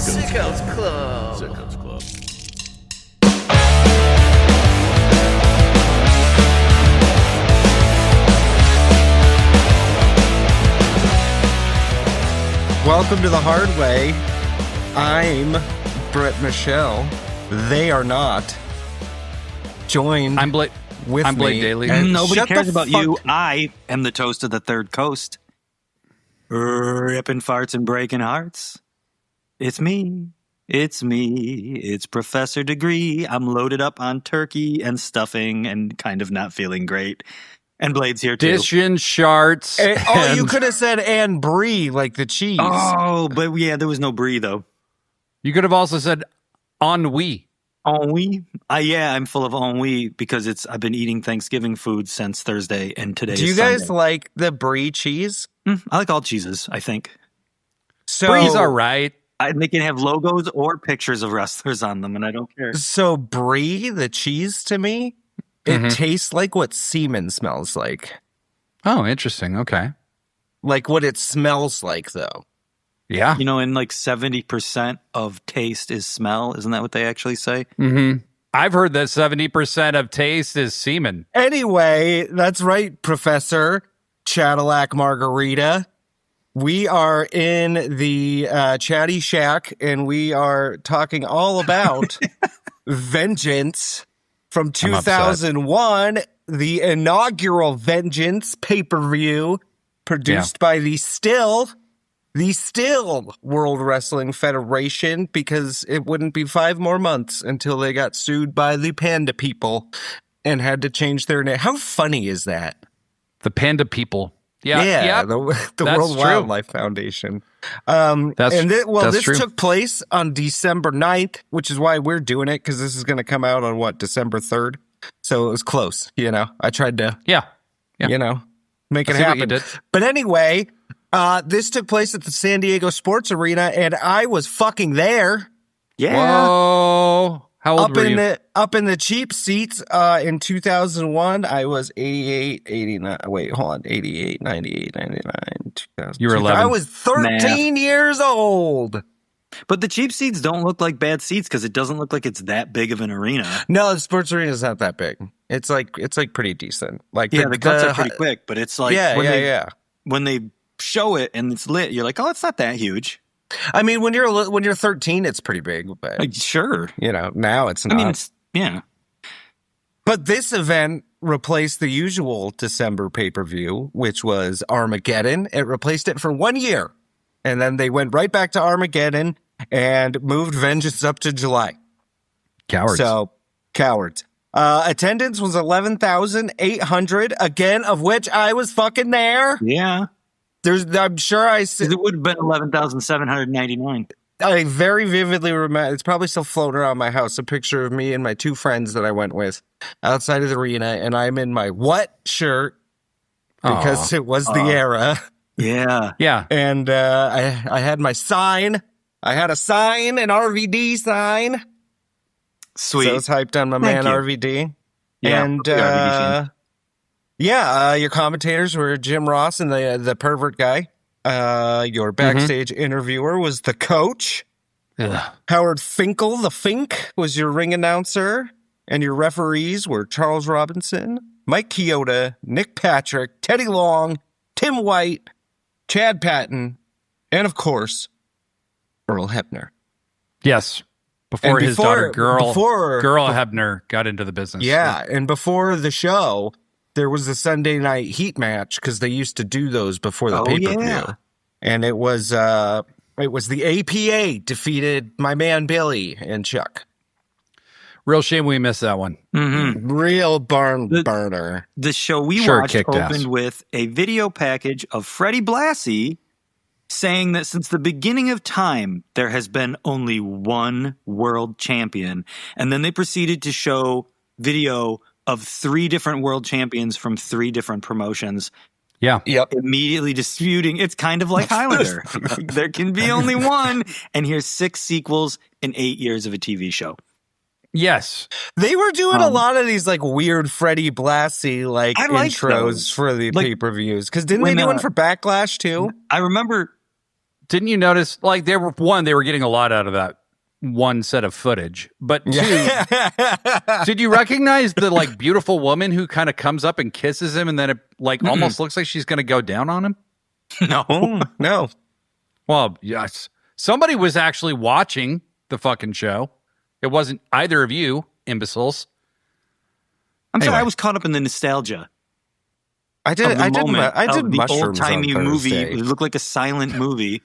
Sickos Club. Sickos Club. Welcome to The Hard Way. I'm Brett Michelle. They are not. Joined I'm Blake Daly. Nobody Shut cares the about fuck- you. I am the toast of the third coast. Ripping farts and breaking hearts. It's me. It's me. It's Professor Degree. I'm loaded up on turkey and stuffing and kind of not feeling great. And Blade's here too. Dishing sharts. you could have said and brie like the cheese. Oh, but yeah, there was no brie though. You could have also said ennui. Ennui? Yeah, I'm full of ennui because I've been eating Thanksgiving food since Thursday and today. Do you is guys Sunday. like the brie cheese? I like all cheeses, I think. So Brie's all right. They can have logos or pictures of wrestlers on them, and I don't care. So brie, the cheese, to me, it tastes like what semen smells like. Oh, interesting. Okay. Like what it smells like, though. Yeah. You know, and like 70% of taste is smell. Isn't that what they actually say? I've heard that 70% of taste is semen. Anyway, that's right, Professor Chadillac Margarita. We are in the Chatty Shack, and we are talking all about Vengeance from 2001, the inaugural Vengeance pay-per-view produced by the still World Wrestling Federation, because it wouldn't be 5 more months until they got sued by the Panda People and had to change their name. How funny is that? The Panda People. Yeah. Yeah, the That's World true. Wildlife Foundation. That's This true. took place on December 9th, which is why we're doing it, because this is going to come out on, December 3rd? So it was close, I tried to, Yeah. make it I see what happen. you did. But anyway, this took place at the San Diego Sports Arena, and I was fucking there. Yeah. Whoa. How old were you? Up in the cheap seats in 2001, I was 88, 89. Wait, hold on. 88, 98, 99, 2000. You were 11. I was 13 years old. But the cheap seats don't look like bad seats because it doesn't look like it's that big of an arena. No, the sports arena is not that big. It's like pretty decent. Like The cuts are pretty quick, but it's like when they show it and it's lit, you're like, oh, it's not that huge. I mean, when you're 13, it's pretty big, but Like, sure. now it's not. I mean, yeah. But this event replaced the usual December pay-per-view, which was Armageddon. It replaced it for 1 year. And then they went right back to Armageddon and moved Vengeance up to July. Cowards. So, cowards. Attendance was 11,800, again, of which I was fucking there. Yeah. I'm sure I It would have been 11,799. I very vividly remember, it's probably still floating around my house, a picture of me and my 2 friends that I went with outside of the arena, and I'm in my what shirt, because it was the era. Yeah. Yeah. And I had my sign. I had a sign, an RVD sign. Sweet. So I was hyped on my Thank man you. RVD. Yeah, And big RVD fan. your commentators were Jim Ross and the pervert guy. Your backstage interviewer was the coach. Ugh. Howard Finkel, the Fink, was your ring announcer. And your referees were Charles Robinson, Mike Chioda, Nick Patrick, Teddy Long, Tim White, Chad Patton, and of course, Earl Hebner. Yes. Before And his daughter, before- Girl Hebner, got into the business. Yeah, and before the show, there was a Sunday night heat match, because they used to do those before the pay-per-view. yeah. And it was the APA defeated my man Billy and Chuck. Real shame we missed that one. Real barn burner. The show we Sure, watched kicked opened ass. with a video package of Freddie Blassie saying that since the beginning of time, there has been only one world champion. And then they proceeded to show video of 3 different world champions from 3 different promotions, Yeah. Yep. immediately disputing. It's kind of like Highlander. There can be only one. And here's 6 sequels in 8 years of a TV show. Yes. They were doing a lot of these like weird Freddie Blassie like I liked intros those. for the Like, pay-per-views. Because didn't they when, do one for Backlash too? I remember didn't you notice, like, they were getting a lot out of that one set of footage, but two, did you recognize the, like, beautiful woman who kind of comes up and kisses him and then it, like, almost looks like she's going to go down on him? No. Well, yes. Somebody was actually watching the fucking show. It wasn't either of you, imbeciles. I'm sorry, Anyway. I was caught up in the nostalgia. I did the mushrooms old-timey on movie. Thursday. It looked like a silent movie.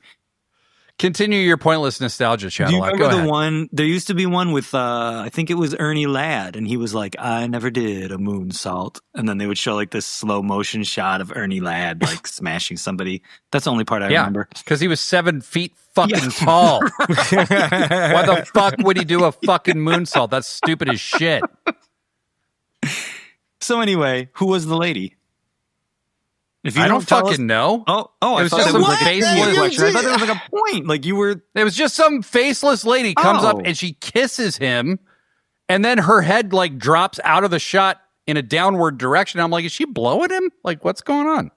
Continue your pointless nostalgia, Chadillac. Do you remember Go the ahead. one? There used to be one with, I think it was Ernie Ladd, and he was like, I never did a moonsault. And then they would show like this slow motion shot of Ernie Ladd like smashing somebody. That's the only part I remember. Because he was 7 feet fucking tall. Why the fuck would he do a fucking moonsault? That's stupid as shit. So anyway, who was the lady? If I don't tell us- fucking know. Oh! It I was thought just that was some like a faceless- trivia question. I thought there was like a point. Like you were. It was just some faceless lady comes up Oh. and she kisses him, and then her head like drops out of the shot in a downward direction. I'm like, is she blowing him? Like, what's going on?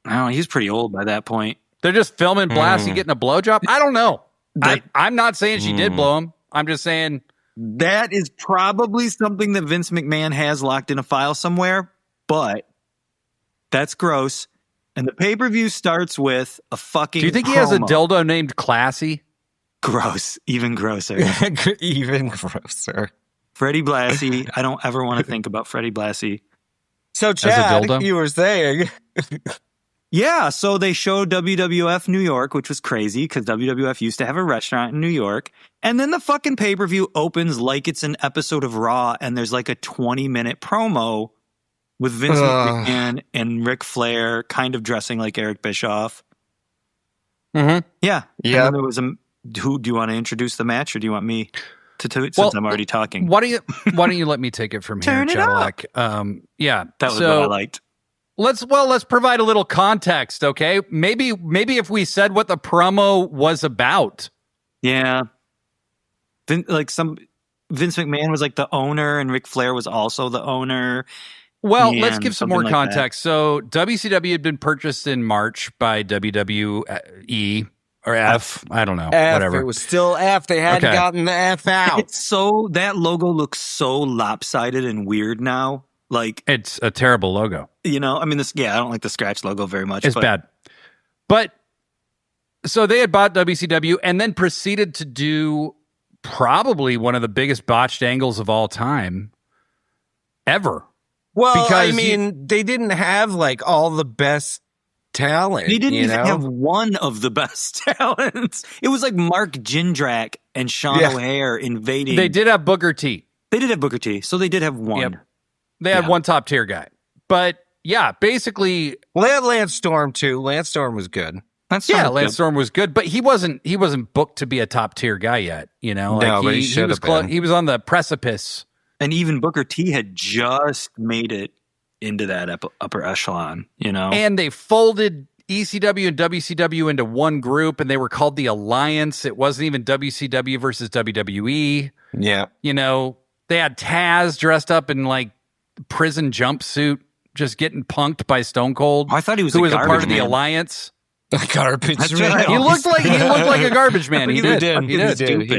Oh, he's pretty old by that point. They're just filming Blassie getting a blowjob? I don't know. I'm not saying she did blow him. I'm just saying That is probably something that Vince McMahon has locked in a file somewhere, but that's gross. And the pay-per-view starts with a fucking do you think he has a promo. dildo named Classy? Gross. Even grosser. Even grosser. Freddie Blassie. I don't ever want to think about Freddie Blassie. So, a Chad, dildo? you were saying. Yeah, so they showed WWF New York, which was crazy because WWF used to have a restaurant in New York. And then the fucking pay-per-view opens like it's an episode of Raw, and there's like a 20-minute promo with Vince McMahon and Ric Flair kind of dressing like Eric Bischoff. Mm-hmm. Yeah. Yeah. And then there was who do you want to introduce the match, or do you want me to since I'm already talking? Why don't you let me take it from here, Turn it up. Chadillac? Yeah. That was so what I liked. let's provide a little context, okay? Maybe if we said what the promo was about. Yeah. Vince McMahon was like the owner, and Ric Flair was also the owner. Well, Yeah, let's give some something more like context. So WCW had been purchased in March by WWE or F. I don't know. F. Whatever. It was still F. They hadn't Okay. gotten the F out. It's so that logo looks so lopsided and weird now. Like, It's a terrible logo. you know, I mean, I don't like the scratch logo very much. It's but bad. But so they had bought WCW and then proceeded to do probably one of the biggest botched angles of all time ever. Well, I because mean, they didn't have like all the best talent. They didn't you even know? have one of the best talents. It was like Mark Jindrak and Sean Yeah. O'Hare invading. They did have Booker T. They did have Booker T, so they did have one. Yep. They had Yeah. one top tier guy. But yeah, basically, Well, they had Lance Storm too. Lance Storm was good. That's yeah, not Lance good. Storm was good, but he wasn't booked to be a top tier guy yet. You know, No, but he he should was have been. he was on the precipice. And even Booker T had just made it into that upper echelon, you know? And they folded ECW and WCW into one group, and they were called the Alliance. It wasn't even WCW versus WWE. Yeah. You know, they had Taz dressed up in like prison jumpsuit, just getting punked by Stone Cold. I thought he was who a was a part garbage of the man. Alliance. Garbage. That's man. right. He looked like a garbage man. He did. He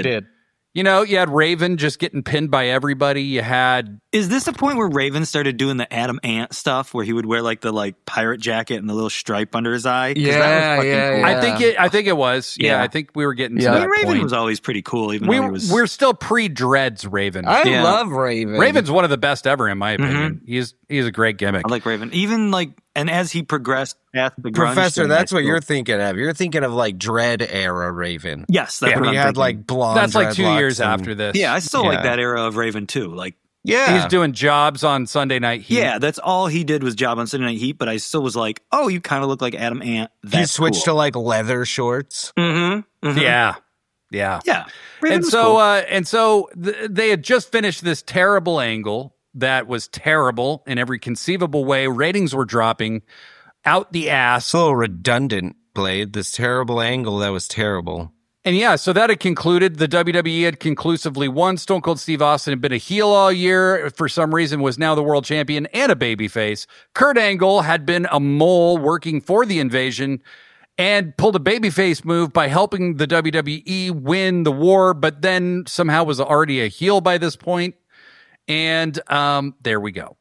did. You know, you had Raven just getting pinned by everybody. You had Is this a point where Raven started doing the Adam Ant stuff, where he would wear like the pirate jacket and the little stripe under his eye? 'Cause that was Yeah, fucking yeah, cool. yeah. I think it was. Yeah, Yeah. I think we were getting to Yeah. I that mean, Raven point. was always pretty cool, even though he was. We're still pre-dreads Raven. I Yeah. love Raven. Raven's one of the best ever, in my opinion. He's a great gimmick. I like Raven. Even and as he progressed past the grunge Professor, thing, that's I what still- you're thinking of. You're thinking of like Dread era Raven. Yes, that's Yeah. what When I'm he had thinking. like blonde. That's like 2 years dreadlocks and- after this. Yeah, I still like Yeah. that era of Raven too. Like, Yeah. He's doing jobs on Sunday Night Heat. yeah, that's all he did was job on Sunday Night Heat. But I still was like, oh, you kind of look like Adam Ant. He switched to like leather shorts. Mm-hmm. Yeah. Yeah. Raven And was so, cool. they had just finished this terrible angle that was terrible in every conceivable way. Ratings were dropping out the ass. It's a little redundant, Blade. This terrible angle that was terrible. And yeah, so that had concluded. The WWE had conclusively won. Stone Cold Steve Austin had been a heel all year. For some reason, was now the world champion and a babyface. Kurt Angle had been a mole working for the Invasion. and pulled a babyface move by helping the WWE win the war, but then somehow was already a heel by this point. And there we go.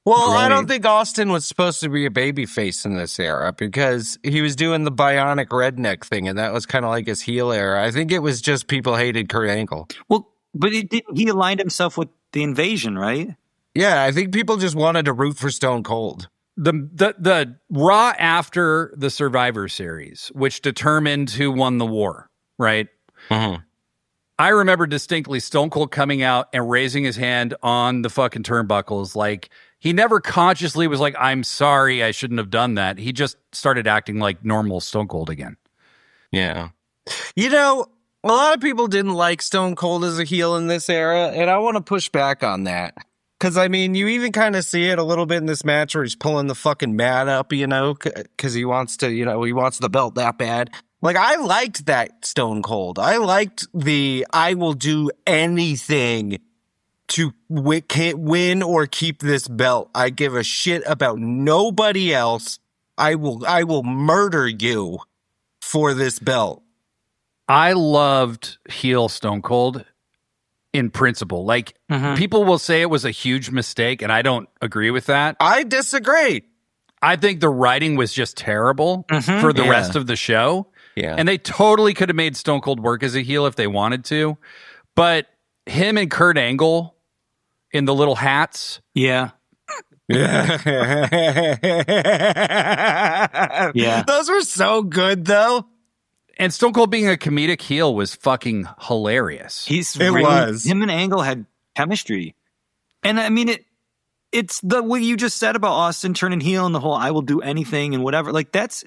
Well, I don't think Austin was supposed to be a babyface in this era because he was doing the bionic redneck thing, and that was kind of like his heel era. I think it was just people hated Kurt Angle. Well, but he aligned himself with the Invasion, right? Yeah, I think people just wanted to root for Stone Cold. The Raw after the Survivor Series, which determined who won the war, right? Mm-hmm. I remember distinctly Stone Cold coming out and raising his hand on the fucking turnbuckles. Like, he never consciously was like, I'm sorry, I shouldn't have done that. He just started acting like normal Stone Cold again. Yeah. You know, a lot of people didn't like Stone Cold as a heel in this era, and I want to push back on that. Because, I mean, you even kind of see it a little bit in this match where he's pulling the fucking mat up, you know, because he wants to, you know, he wants the belt that bad. Like, I liked that Stone Cold. I liked the I will do anything to win or keep this belt. I give a shit about nobody else. I will murder you for this belt. I loved heel Stone Cold in principle. Like, people will say it was a huge mistake, and I don't agree with that. I disagree. I think the writing was just terrible for the rest of the show. Yeah. And they totally could have made Stone Cold work as a heel if they wanted to. But him and Kurt Angle in the little hats. Yeah. Yeah. Those were so good, though. And Stone Cold being a comedic heel was fucking hilarious. Him and Angle had chemistry. And I mean, it's the way you just said about Austin turning heel and the whole I will do anything and whatever. Like, that's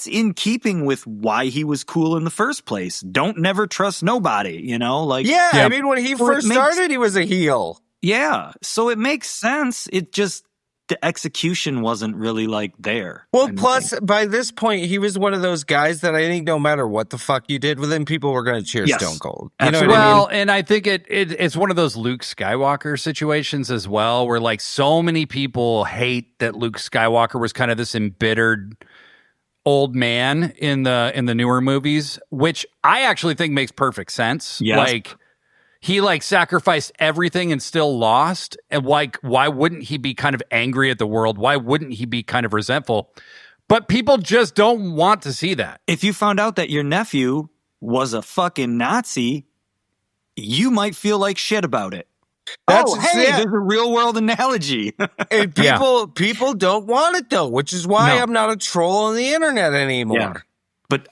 in keeping with why he was cool in the first place. Don't never trust nobody, you know? Like, yeah, I mean, when he first started, he was a heel. Yeah, so it makes sense. It just, the execution wasn't really like there. Well, plus, by this point, he was one of those guys that I think no matter what the fuck you did with him, people were going to cheer Stone Cold. You know what I mean? And I think it's one of those Luke Skywalker situations as well, where like so many people hate that Luke Skywalker was kind of this embittered old man in the newer movies, which I actually think makes perfect sense. Yes. Like, he like sacrificed everything and still lost. And like, why wouldn't he be kind of angry at the world? Why wouldn't he be kind of resentful? But people just don't want to see that. If you found out that your nephew was a fucking Nazi, you might feel like shit about it. There's a real world analogy. And people don't want it though, which is why I'm not a troll on the internet anymore. Yeah. But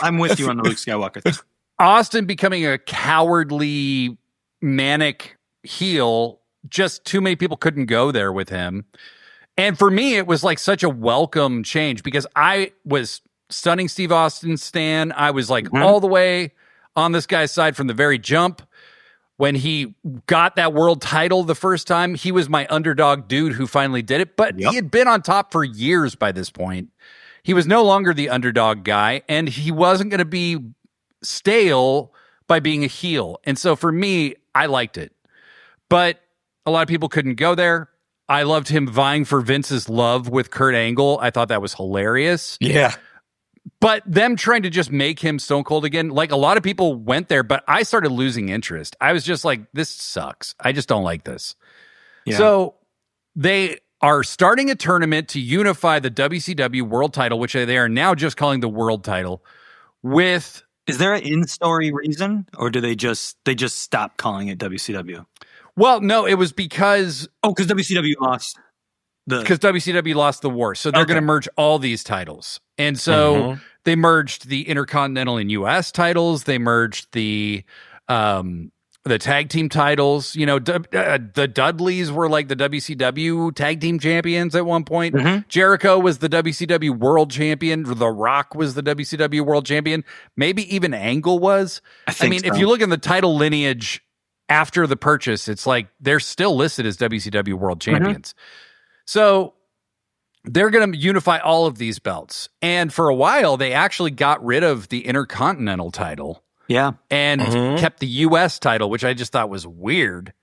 I'm with you on the Luke Skywalker thing. Austin becoming a cowardly, manic heel, just too many people couldn't go there with him. And for me, it was like such a welcome change because I was stunning Steve Austin stan. I was like all the way on this guy's side from the very jump. When he got that world title the first time, he was my underdog dude who finally did it. But he had been on top for years by this point. He was no longer the underdog guy, and he wasn't going to be stale by being a heel. And so for me, I liked it. But a lot of people couldn't go there. I loved him vying for Vince's love with Kurt Angle. I thought that was hilarious. Yeah. But them trying to just make him Stone Cold again, like a lot of people went there, but I started losing interest. I was just like, this sucks. I just don't like this. Yeah. So they are starting a tournament to unify the WCW World title, which they are now just calling the World title, with... Is there an in-story reason, or do they just stop calling it WCW? Well, no, it was because... Oh, because WCW lost because WCW lost the war. So they're going to merge all these titles. And so they merged the Intercontinental and US titles. They merged the tag team titles. You know, the Dudleys were like the WCW tag team champions at one point. Jericho was the WCW world champion. The Rock was the WCW world champion. Maybe even Angle was. I mean, if you look in the title lineage after the purchase, it's like they're still listed as WCW world champions. So they're going to unify all of these belts. And for a while, they actually got rid of the Intercontinental title. Yeah. And kept the U.S. title, which I just thought was weird.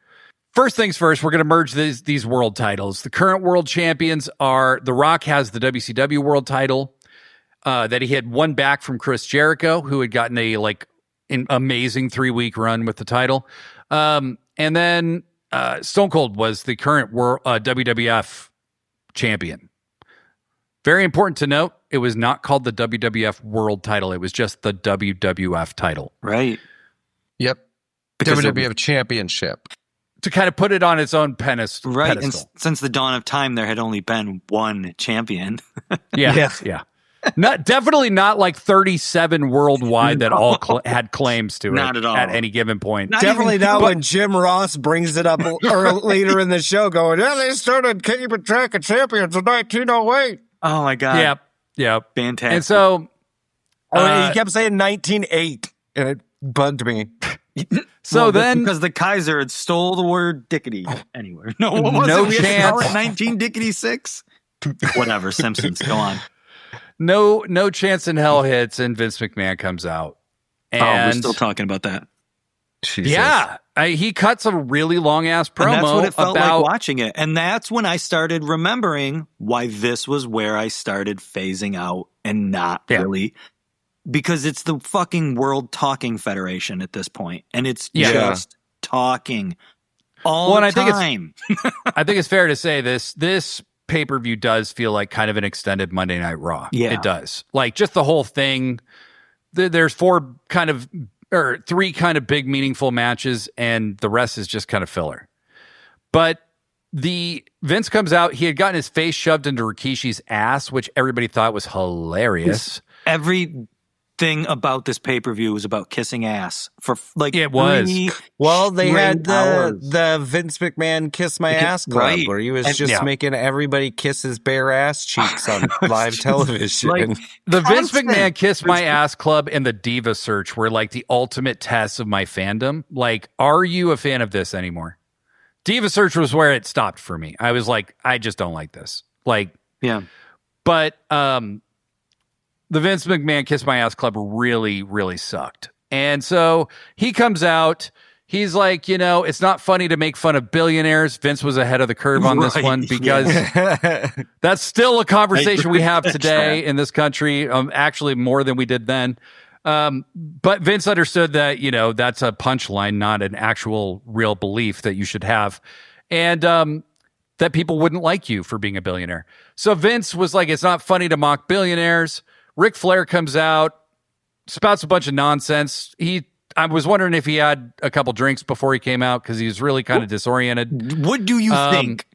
First things first, we're going to merge these world titles. The current world champions are, The Rock has the WCW world title. that he had won back from Chris Jericho, who had gotten an amazing 3-week run with the title. And then Stone Cold was the current WWF champion. Very important to note, it was not called the WWF World title. It was just the WWF title. Right. Yep. Because WWF Championship. To kind of put it on its own pedestal. Right. And since the dawn of time, there had only been one champion. Yeah. Definitely not like 37 worldwide that all had claims to it. Not at all. At any given point. Definitely not when Jim Ross brings it up later in the show going, yeah, they started keeping track of champions in 1908. Oh, my God. Yep. Fantastic. And so... he kept saying 1908, and it bugged me. So then... Because the Kaiser had stole the word dickety anywhere. No, what was no it? We had to chance. call it 19 dickety 6? Whatever, Simpsons, go on. No chance in hell hits, and Vince McMahon comes out. And we're still talking about that. Jesus. Yeah. He cuts a really long-ass promo. And that's what it felt about, like watching it. And that's when I started remembering why this was where I started phasing out and not really. Because it's the fucking World Talking Federation at this point. And it's just talking all the time. I think it's fair to say this pay-per-view does feel like kind of an extended Monday Night Raw. Yeah. It does. Like, just the whole thing. There's 3 kind of big meaningful matches, and the rest is just kind of filler. But Vince comes out, he had gotten his face shoved into Rikishi's ass, which everybody thought was hilarious. Everything about this pay-per-view was about kissing ass for like it was. Well, they had hours. the Vince McMahon Kiss My Ass Club, where he was just making everybody kiss his bare ass cheeks on live television. Like, the Vince McMahon Kiss My Ass Club and the Diva Search were like the ultimate test of my fandom. Like, are you a fan of this anymore? Diva Search was where it stopped for me. I was like, I just don't like this. Like, but the Vince McMahon Kiss My Ass Club really, really sucked. And so he comes out. He's like, it's not funny to make fun of billionaires. Vince was ahead of the curve on this one because that's still a conversation we have today in this country. Actually, more than we did then. But Vince understood that, that's a punchline, not an actual real belief that you should have. And that people wouldn't like you for being a billionaire. So Vince was like, it's not funny to mock billionaires. Ric Flair comes out, spouts a bunch of nonsense. I was wondering if he had a couple drinks before he came out because he was really kind of disoriented. What do you think?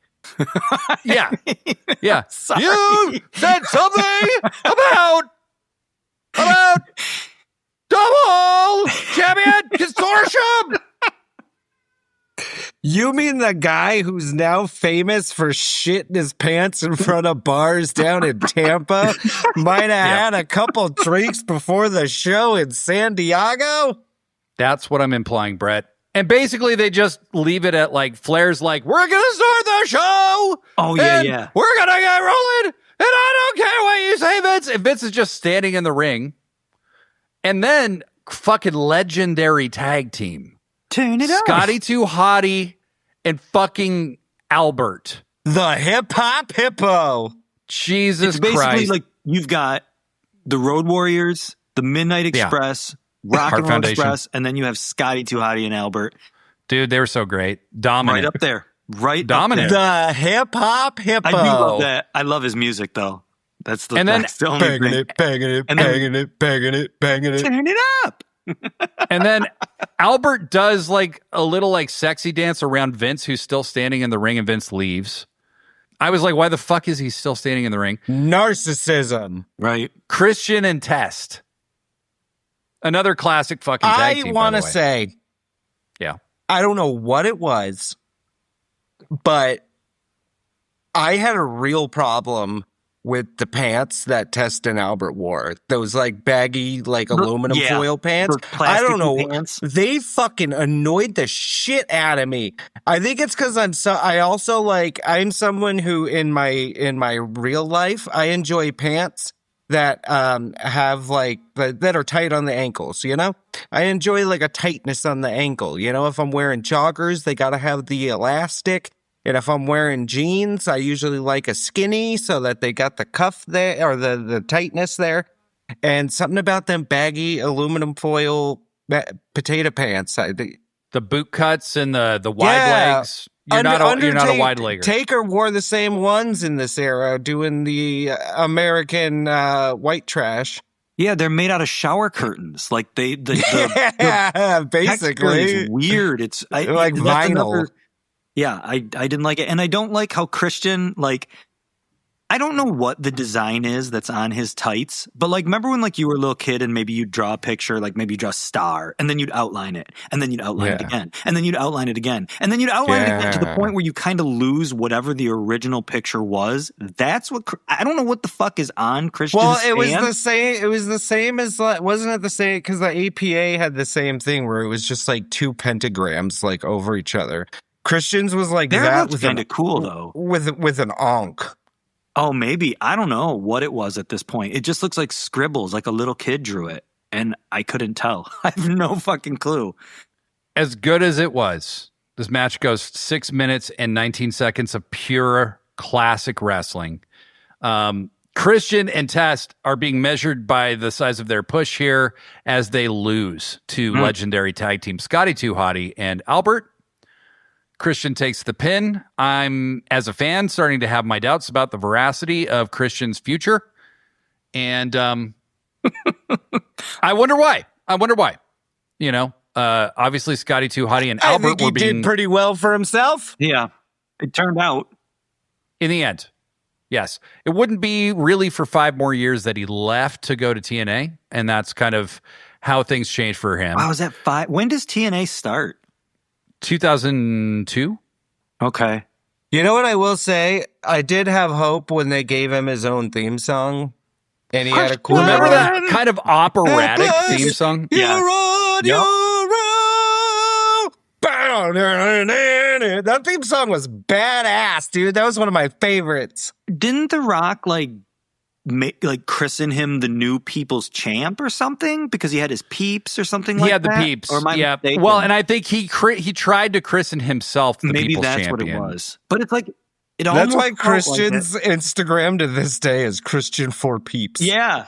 Yeah. Sorry. You said something about double champion consortium. You mean the guy who's now famous for shitting his pants in front of bars down in Tampa might have had a couple drinks before the show in San Diego? That's what I'm implying, Brett. And basically, they just leave it at like Flair's like, we're going to start the show. Oh, yeah. We're going to get rolling. And I don't care what you say, Vince. And Vince is just standing in the ring. And then fucking legendary tag team. Turn it up. Scotty 2 Hottie and fucking Albert. The Hip Hop Hippo. Jesus it's basically Christ. Like you've got the Road Warriors, the Midnight Express, Rock and Roll Express, and then you have Scotty 2 Hottie and Albert. Dude, they were so great. Dominant. Right up there. Dominant. The Hip Hop Hippo. I do love that. I love his music, though. That's the only banging thing. it, banging it, banging it, banging it, banging it. Turn it up. And then Albert does like a little like sexy dance around Vince, who's still standing in the ring, and Vince leaves. I was like, why the fuck is he still standing in the ring? Narcissism. Right. Christian and Test. Another classic fucking tag team. I want to say, I don't know what it was, but I had a real problem with the pants that Test and Albert wore. Those like baggy, like aluminum foil pants. I don't know. Pants. They fucking annoyed the shit out of me. I think it's because I'm someone who in my real life, I enjoy pants that have like that are tight on the ankles, I enjoy like a tightness on the ankle. If I'm wearing joggers, they got to have the elastic. And if I'm wearing jeans, I usually like a skinny so that they got the cuff there or the tightness there. and something about them baggy aluminum foil potato pants. The boot cuts and the wide legs. You're not a wide legger. Taker wore the same ones in this era, doing the American white trash. Yeah, they're made out of shower curtains. Like Basically, is weird. It's like vinyl. I didn't like it, and I don't like how Christian I don't know what the design is that's on his tights, but remember when you were a little kid and maybe you'd draw a picture, maybe you draw a star, and then you'd outline it, and then you'd outline it again, and then you'd outline it again, and then you'd outline it again to the point where you kind of lose whatever the original picture was. That's what I don't know what the fuck is on Christian's Well, it was the same. It was the same as wasn't it the same? Because the APA had the same thing where it was just two pentagrams over each other. Christian's was that was kind of cool though, with an onk. Oh, maybe. I don't know what it was at this point. It just looks like scribbles, like a little kid drew it. And I couldn't tell. I have no fucking clue. As good as it was, this match goes 6 minutes and 19 seconds of pure classic wrestling. Christian and Test are being measured by the size of their push here as they lose to legendary tag team Scotty 2 Hotty and Albert. Christian takes the pin. I'm, as a fan, starting to have my doubts about the veracity of Christian's future. And I wonder why. Obviously Scotty 2 Hotty and Albert were being... did pretty well for himself. Yeah, it turned out. In the end, yes. It wouldn't be really for 5 more years that he left to go to TNA. And that's kind of how things changed for him. Wow, is that 5? When does TNA start? 2002. Okay. You know what I will say? I did have hope when they gave him his own theme song, and he had a cool. Remember that kind of operatic theme song? You're on your own. That theme song was badass, dude. That was one of my favorites. Didn't The Rock christen him the new People's Champ or something because he had his peeps or something like that? He had the peeps. Or am I mistaken? Well, and I think he tried to christen himself the Maybe People's that's Champion. what it was. But it's that's why Christian's Instagram to this day is Christian for peeps. Yeah.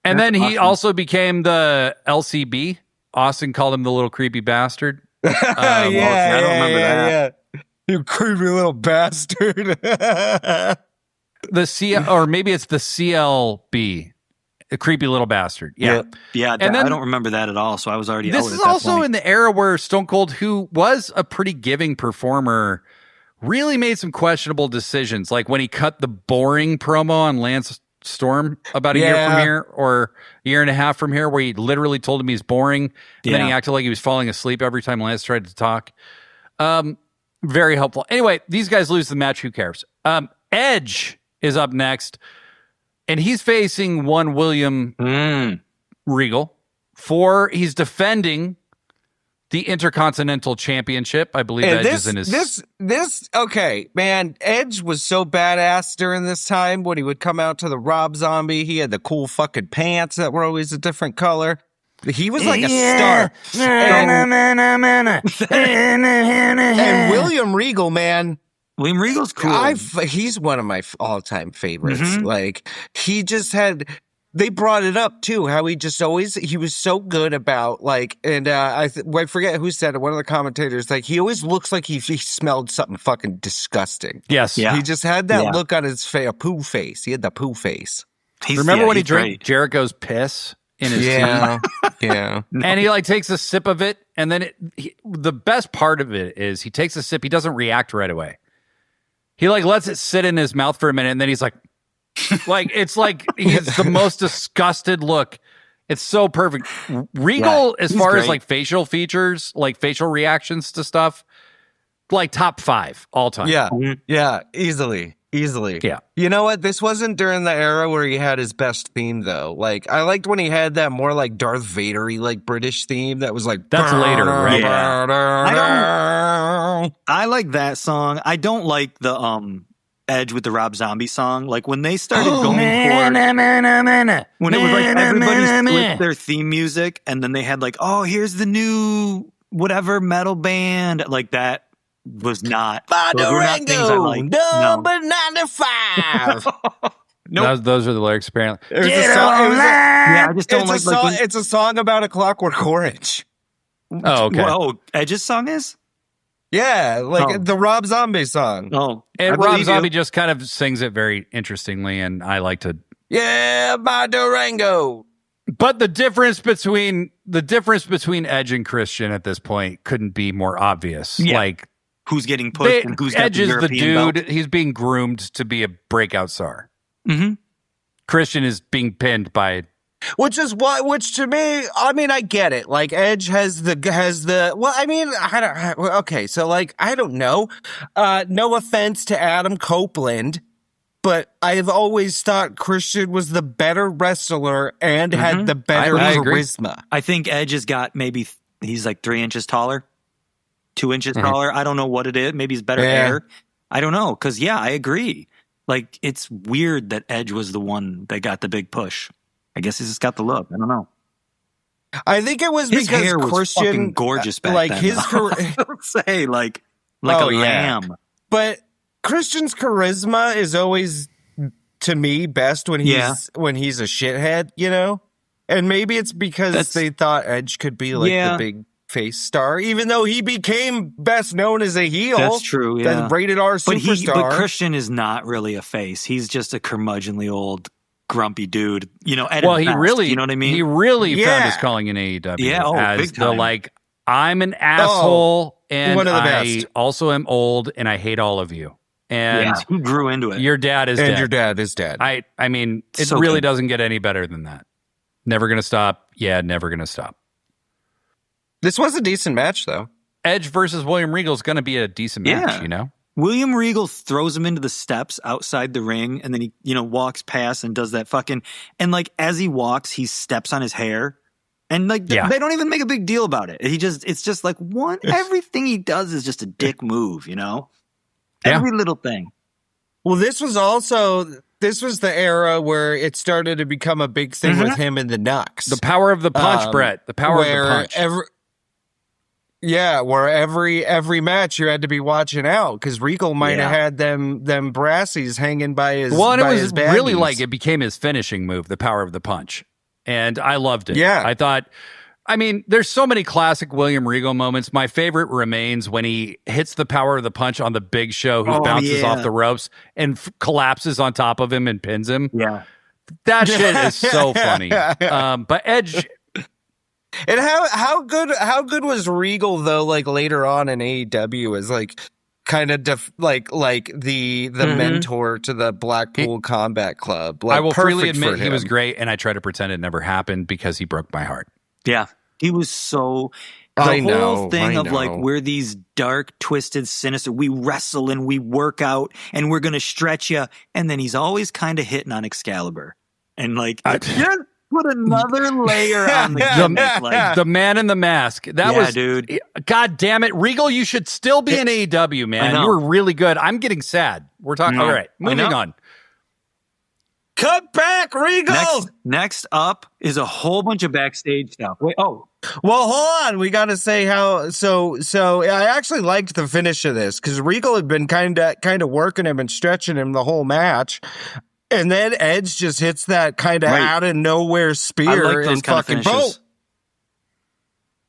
And then he also became the LCB. Austin called him the little creepy bastard. I don't remember that. Yeah. You creepy little bastard. Or maybe it's the CLB, a creepy little bastard. Yeah. And then, I don't remember that at all. So I was already. This is also in the era where Stone Cold, who was a pretty giving performer, really made some questionable decisions. Like when he cut the boring promo on Lance Storm about a year from here, or a year and a half from here, where he literally told him he's boring, and then he acted like he was falling asleep every time Lance tried to talk. Very helpful. Anyway, these guys lose the match. Who cares? Edge is up next, and he's facing one William Regal. He's defending the Intercontinental Championship. I believe Edge is in his... Okay, man, Edge was so badass during this time when he would come out to the Rob Zombie. He had the cool fucking pants that were always a different color. He was like a star. And William Regal, man... William Regal's cool. He's one of my all-time favorites. He just had... They brought it up, too, how he was so good about, and I forget who said it, one of the commentators, he always looks like he smelled something fucking disgusting. Yes. Yeah. He just had that look on his face, a poo face. He had the poo face. Remember when he drank Jericho's piss in his tea? Yeah. And he takes a sip of it, and then the best part of it is he takes a sip, he doesn't react right away. He lets it sit in his mouth for a minute, and then he's like it's like he's the most disgusted look. It's so perfect. Regal, as far as facial features, facial reactions to stuff, top 5 all time. Yeah. Yeah. Easily. Yeah. You know what? This wasn't during the era where he had his best theme, though. I liked when he had that more Darth Vader-y, British theme that was That's later, right? Yeah. I like that song. I don't like the Edge with the Rob Zombie song. When they started going forward, when it was everybody split their theme music, and then they had here's the new whatever metal band, that was not. Those were not things I liked. Number 95. Nope. Those are the lyrics, apparently. It was a song. Yeah, I just don't It's like. it's a song about a Clockwork Orange. Oh, okay. Whoa, Edge's song is? Yeah, like the Rob Zombie song. Oh, And Rob Zombie just kind of sings it very interestingly, and I like to. Yeah, my Durango. But the difference between Edge and Christian at this point couldn't be more obvious. Yeah. Like, who's getting pushed and who's got Edge the is the European dude. belt. He's being groomed to be a breakout star. Mm-hmm. Christian is being pinned by. Which to me, I mean, I get it. Like Edge has the. Well, I mean, okay, so like I don't know. No offense to Adam Copeland, but I've always thought Christian was the better wrestler and had the better I agree. charisma. I think Edge has got he's like 3 inches taller, 2 inches taller. I don't know what it is. Maybe he's better hair. I don't know. Because, I agree. Like, it's weird that Edge was the one that got the big push. I guess he's just got the look. I don't know. I think it was His because hair was Christian fucking gorgeous back like then. his though. career. I would say like a lamb. But Christian's charisma is always, to me, best when he's a shithead, you know? And maybe it's because they thought Edge could be like the big face star, even though he became best known as a heel. That's true, yeah. The rated R superstar. But Christian is not really a face. He's just a curmudgeonly old grumpy dude. You know, at his best, you know what I mean? He really found his calling in AEW. Yeah, as big time. the like, I'm an asshole and one of the I best. also am old and I hate all of you. And he grew into it. your dad is and dead. your dad is dead. I mean, it So really good. doesn't get any better than that. Never gonna stop. Yeah, never gonna stop. This was a decent match, though. Edge versus William Regal is gonna be a decent match, you know? William Regal throws him into the steps outside the ring, and then he, walks past and does that fucking, and like as he walks, he steps on his hair, and like they don't even make a big deal about it. It's just like everything he does is just a dick move, every little thing. Well, this was the era where it started to become a big thing with him and the Nux. The power of the punch, Brett. The power of the punch. Where every match you had to be watching out because Regal might have had them brassies hanging by his. Well, and it was baggies. really like it became his finishing move, the power of the punch, and I loved it. Yeah, I thought. I mean, there's so many classic William Regal moments. My favorite remains when he hits the power of the punch on the Big Show, who bounces off the ropes and collapses on top of him and pins him. Yeah, that shit is so funny. But Edge. And how good was Regal though? Like later on in AEW as like kind of the mentor to the Blackpool Combat Club. Like, I will freely perfect for admit he him. was great, and I try to pretend it never happened because he broke my heart. Yeah, he was so. I The whole know, thing I of like know. we're these dark, twisted, sinister. We wrestle and we work out and we're gonna stretch you, and then he's always kind of hitting on Excalibur, and like just put another layer on the gimmick. Like, The man in the mask. That was, dude. God damn it, Regal! You should still be in AEW, man. know. You were really good. I'm getting sad. We're talking. No, All right, I moving know. on. Cut back, Regal. Next up is a whole bunch of backstage stuff. Wait, Well, hold on. We got to say how. So I actually liked the finish of this because Regal had been kind of working him and stretching him the whole match, and then Edge just hits that kind of out of nowhere I spear like those and kind of fucking finishes. boom.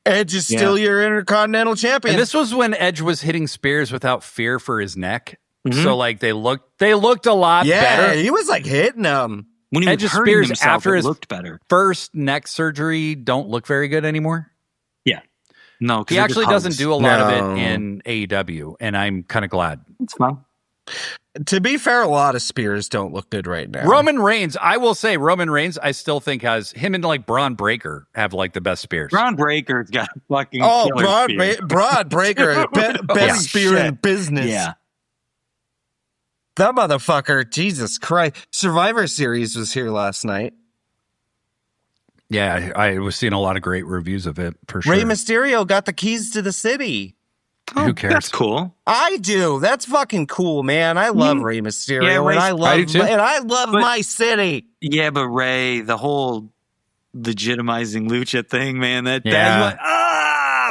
Edge is still your Intercontinental Champion. And this was when Edge was hitting spears without fear for his neck. Mm-hmm. So like they looked a lot better. he was like hitting them. When he was Edge's hurting spears himself, after it his looked better. First neck surgery don't look very good anymore. Yeah, no, 'cause He they're actually just doesn't hugs. do a lot of No. it in AEW, and I'm kind of glad. It's fine. To be fair, a lot of spears don't look good right now. Roman Reigns, I will say, I still think has him and like Braun Breaker have like the best spears. Braun Breaker's got a fucking killer Broad, spear. Broad Breaker, best Holy spear in shit. business. Yeah, That motherfucker, Jesus Christ. Survivor Series was here last night. Yeah, I was seeing a lot of great reviews of it for sure. Rey Mysterio got the keys to the city. Who cares? That's cool. I do. That's fucking cool, man. I love Rey Mysterio, Yeah, Rey's- I do too. and I love But- my city. Yeah, but Ray, the whole legitimizing lucha thing, man, that Yeah. like,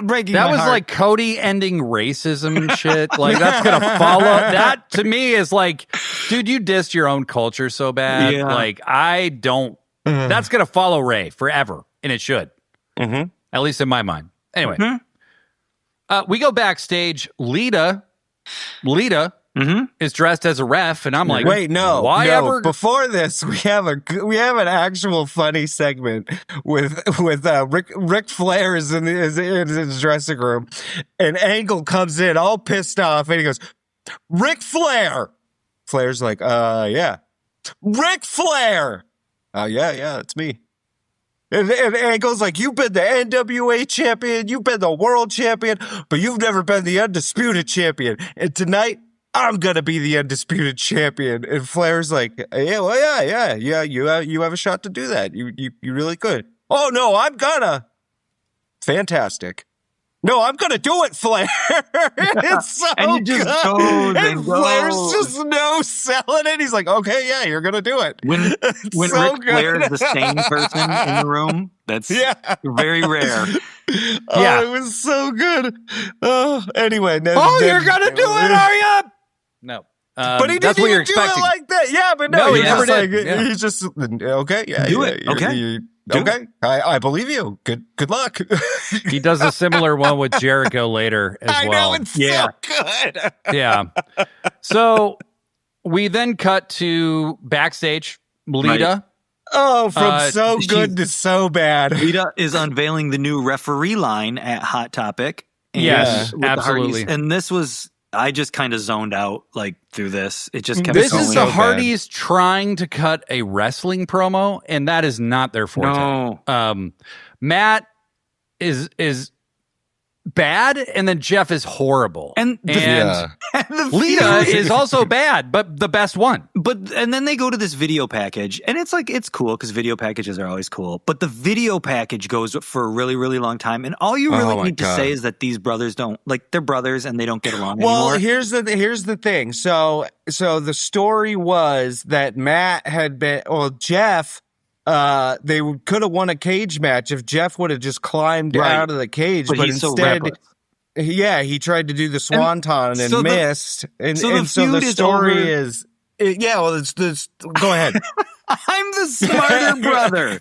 breaking That my was heart. like Cody ending racism shit. Like, that's going to follow. That, to me, is like, dude, you dissed your own culture so bad. Yeah. Like, I don't. That's going to follow Ray forever, and it should. Mm-hmm. At least in my mind. Anyway, we go backstage. Lita is dressed as a ref, and I'm like, wait, no, why no. ever? Before this, we have an actual funny segment with Ric Flair is in his dressing room, and Angle comes in all pissed off, and he goes, "Ric Flair." Flair's like, yeah, Ric Flair. Yeah, it's me. And Angle's like, you've been the NWA champion, you've been the world champion, but you've never been the undisputed champion. And tonight, I'm gonna be the undisputed champion. And Flair's like, yeah, you have a shot to do that. You really could. Oh no, I'm gonna. Fantastic. No, I'm gonna do it, Flair. It's so And he just good. goes and and Flair's goes. just no selling it. He's like, okay, yeah, you're gonna do it. When so Ric Flair is the same person in the room, that's very rare. Oh, it was so good. Oh, anyway. You're gonna do it, are you? No. But he that's didn't what you're even do expecting. it like that. Yeah, but No, he he's never just did. like, Yeah. he's just, okay, yeah. Do it. Okay. Do Okay. I believe you. Good luck. He does a similar one with Jericho later as I well. know, it's so good. Yeah. So we then cut to backstage. Lita. Oh, from so she- good to so bad. Lita is unveiling the new referee line at Hot Topic. And Yes, with the absolutely. Hardys. And this was, I just kind of zoned out like through this. It just kept This going. is the so bad. Hardys trying to cut a wrestling promo, and that is not their forte. No. Matt is bad, and then Jeff is horrible. And Yeah. the Lita feud- is also bad, but the best one. and then they go to this video package, and it's like, it's cool because video packages are always cool. But the video package goes for a really, really long time, and all you really my need to God. say is that these brothers don't like, they're brothers and they don't get along Well, anymore. here's the thing. So the story was that Matt had been, Jeff, they could have won a cage match if Jeff would have just climbed Right. out of the cage, but he's so instead, reckless. he tried to do the swanton and so the- missed. And so the so the feud is story over. is, it's this. Go ahead. I'm the smarter brother.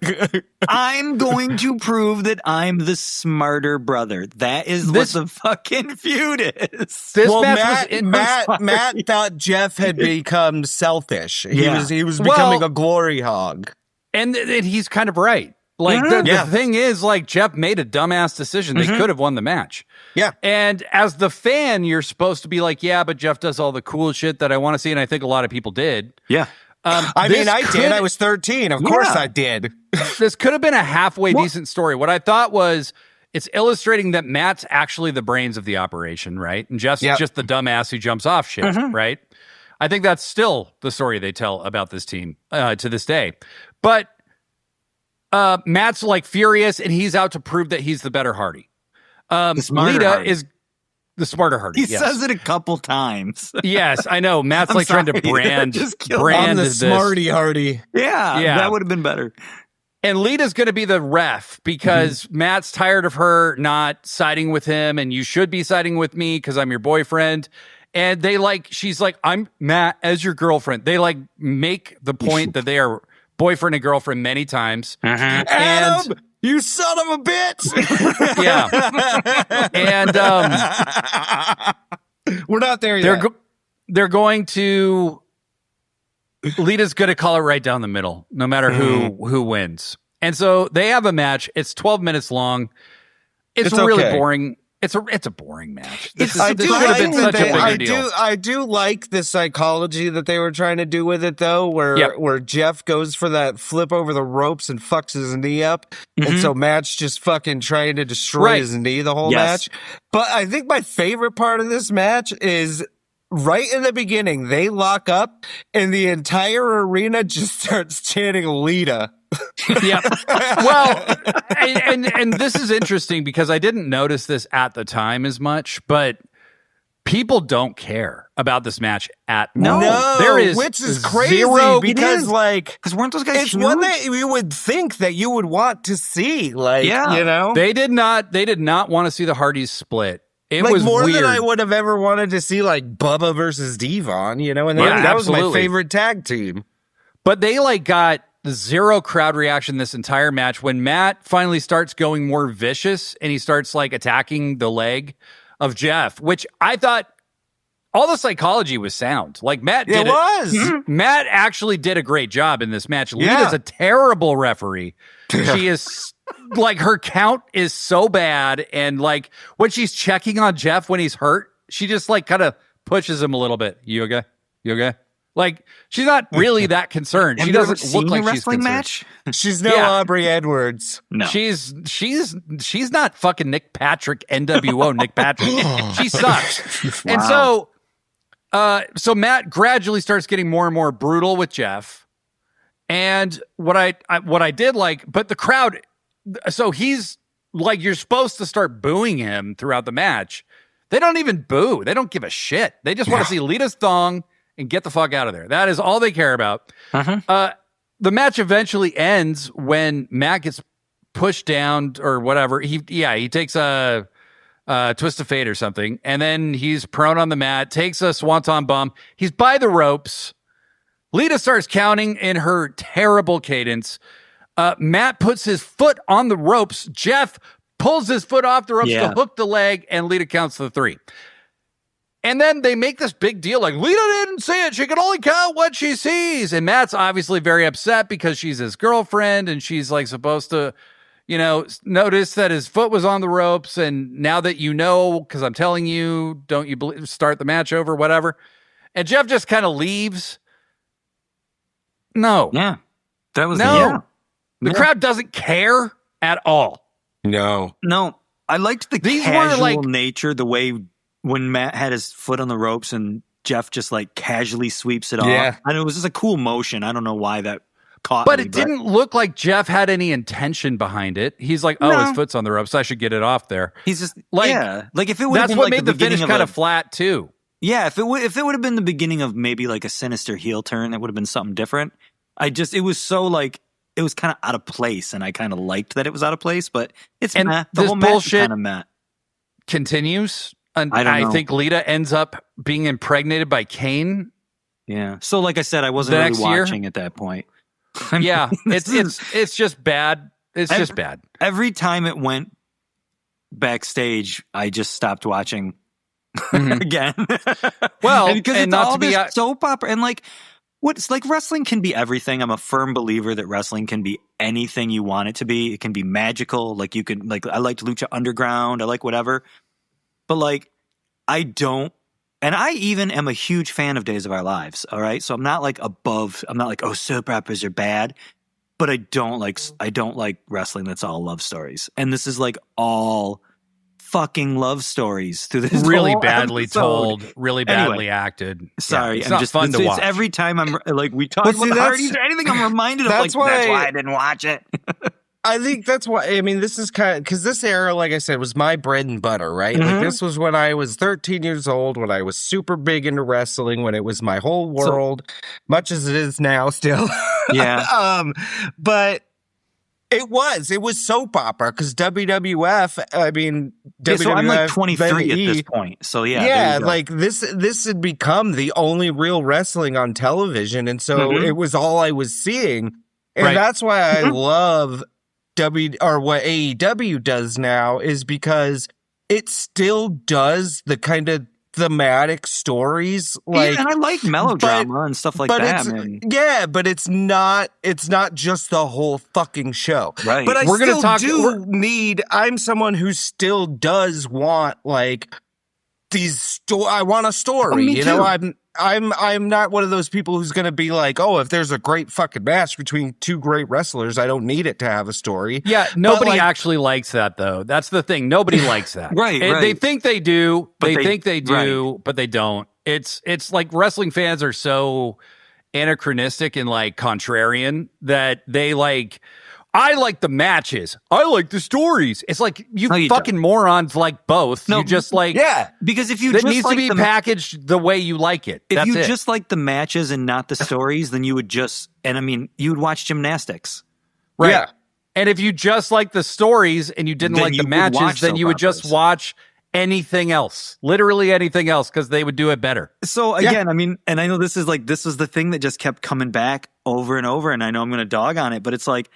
I'm going to prove that I'm the smarter brother. That is This- what the fucking feud is. This Well, match was Matt thought Jeff had become selfish. Yeah. He was Well- becoming a glory hog. and he's kind of right. Like Yeah. the thing is, like, Jeff made a dumbass decision. They could have won the match. Yeah. And as the fan, you're supposed to be like, yeah, but Jeff does all the cool shit that I want to see, and I think a lot of people did. Yeah. I This mean, I could- did. I was 13. Of course I did. This could have been a halfway decent story. What I thought was, it's illustrating that Matt's actually the brains of the operation, right? And Jeff's Yep. just the dumbass who jumps off shit, right? I think that's still the story they tell about this team to this day. But Matt's like furious, and he's out to prove that he's the better Hardy. smarter Lita Hardy. is the smarter Hardy. He yes. says it a couple times. Yes, I know. Matt's I'm like trying to sorry. brand Just kill- brand I'm the this. smarty hardy. Yeah. Yeah. That would have been better. And Lita's going to be the ref because Matt's tired of her not siding with him, and you should be siding with me because I'm your boyfriend. And she's like, I'm Matt as your girlfriend. They like make the point that they are boyfriend and girlfriend many times. Adam, you son of a bitch. Yeah. And We're not there yet. they're going to. Lita's going to call it right down the middle, no matter who wins. And so they have a match. It's 12 minutes long. It's really okay. boring. It's a boring match. This I should do have been like such a bigger deal. I do like the psychology that they were trying to do with it, though, where Jeff goes for that flip over the ropes and fucks his knee up, and so Matt's just fucking trying to destroy his knee the whole match. But I think my favorite part of this match is right in the beginning, they lock up, and the entire arena just starts chanting Lita. Yeah. Well, and this is interesting because I didn't notice this at the time as much, but people don't care about this match at all. No, There is which is crazy zero because weren't those guys it's huge? one that you would think that you would want to see. Like, Yeah. you know, They did not want to see the Hardys split. It like was more weird. than I would have ever wanted to see, like Bubba versus Devon, you know, and Yeah, that was my absolutely. favorite tag team. But they like got zero crowd reaction this entire match. When Matt finally starts going more vicious and he starts like attacking the leg of Jeff, which I thought all the psychology was sound. Like Matt did It was. Matt actually did a great job in this match. Yeah. Lita's a terrible referee. She is like, her count is so bad. And like when she's checking on Jeff when he's hurt, she just like kind of pushes him a little bit. You okay? You okay? Like she's not really that concerned. She doesn't look like she's wrestling concerned. match. She's no Yeah. Aubrey Edwards. No, She's not fucking Nick Patrick, NWO Nick Patrick. She sucks. And so Matt gradually starts getting more and more brutal with Jeff. And what I did like, but the crowd, so he's like, you're supposed to start booing him throughout the match. They don't even boo. They don't give a shit. They just want to see Lita's thong and get the fuck out of there. That is all they care about. The match eventually ends when Matt gets pushed down or whatever. He takes a twist of fate or something, and then he's prone on the mat, takes a swanton bomb. He's by the ropes. Lita starts counting in her terrible cadence. Matt puts his foot on the ropes. Jeff pulls his foot off the ropes to hook the leg, and Lita counts the 3. And then they make this big deal like, Lita didn't see it. She can only count what she sees. And Matt's obviously very upset because she's his girlfriend and she's like supposed to, you know, notice that his foot was on the ropes. And now that you know, because I'm telling you, don't you start the match over, whatever. And Jeff just kind of leaves. No. Yeah, that was No. The crowd doesn't care at all. No. No, I liked the These were, casual like- nature, the way when Matt had his foot on the ropes and Jeff just like casually sweeps it Yeah. off. And it was just a cool motion. I don't know why that caught But me. it didn't look like Jeff had any intention behind it. He's like, oh, No. his foot's on the ropes. I should get it off there. He's just Like, like if it would have That's been what like made the finish beginning kind of a- flat, too. Yeah, if it would have been the beginning of maybe like a sinister heel turn, it would have been something different. It was so like it was kind of out of place, and I kind of liked that it was out of place. But it's And Matt. The this whole match is bullshit kind of Matt. Continues. And I don't I know. think Lita ends up being impregnated by Kane. Yeah. So like I said, I wasn't The really next year? watching at that point. I mean, Yeah, this is- it's just bad. It's just bad. every time it went backstage, I just stopped watching again. Well, because and it's not all to be this soap opera and like what's like wrestling can be everything. I'm a firm believer that wrestling can be anything you want it to be. It can be magical. Like you can like I liked Lucha Underground. I like whatever. But like I don't. And I even am a huge fan of Days of Our Lives. All right, so I'm not like above. I'm not like soap operas are bad. But I don't like wrestling that's all love stories. And this is like all fucking love stories through this Really whole badly episode. told, really badly Anyway, acted. Sorry, it's I'm not just fun to it's watch. every time I'm like we talk But about see, the that's- Hardys or anything, I'm reminded of that's like that's why- why I didn't watch it. I think that's why, I mean, this is kind of, because this era, like I said, was my bread and butter, right? Like, this was when I was 13 years old, when I was super big into wrestling, when it was my whole world, much as it is now still. Yeah. But it was soap opera, because WWF, I mean, WWF, So I'm like 23 at WWE, this point. So yeah, there yeah, you go. like this had become the only real wrestling on television, and so it was all I was seeing, and Right. that's why I love what AEW does now, is because it still does the kind of thematic stories, like. yeah, and I like melodrama and stuff like But that. it's Man. but it's not just the whole fucking show. Right. But I We're gonna still I'm someone who still does want like I want a story. me You know, too. I'm not one of those people who's gonna be like, oh, if there's a great fucking match between two great wrestlers, I don't need it to have a story. Yeah, nobody like- actually likes that, though. That's the thing. Nobody likes that. Right, And right. They think they do. But They they- think they do, but they don't. It's like wrestling fans are so anachronistic and like contrarian that they like, I like the matches. I like the stories. It's like you fucking don't. morons like both. No, you just like because if you that just needs like to be packaged the way you like it. If That's you it. just like the matches and not the stories, then you would just you would watch gymnastics. Right. Yeah. And if you just like the stories and you didn't Then like you the would matches, watch then soap you would just operas. watch anything else. Literally anything else, because they would do it better. So again, and I know this is the thing that just kept coming back over and over, and I know I'm going to dog on it, but it's like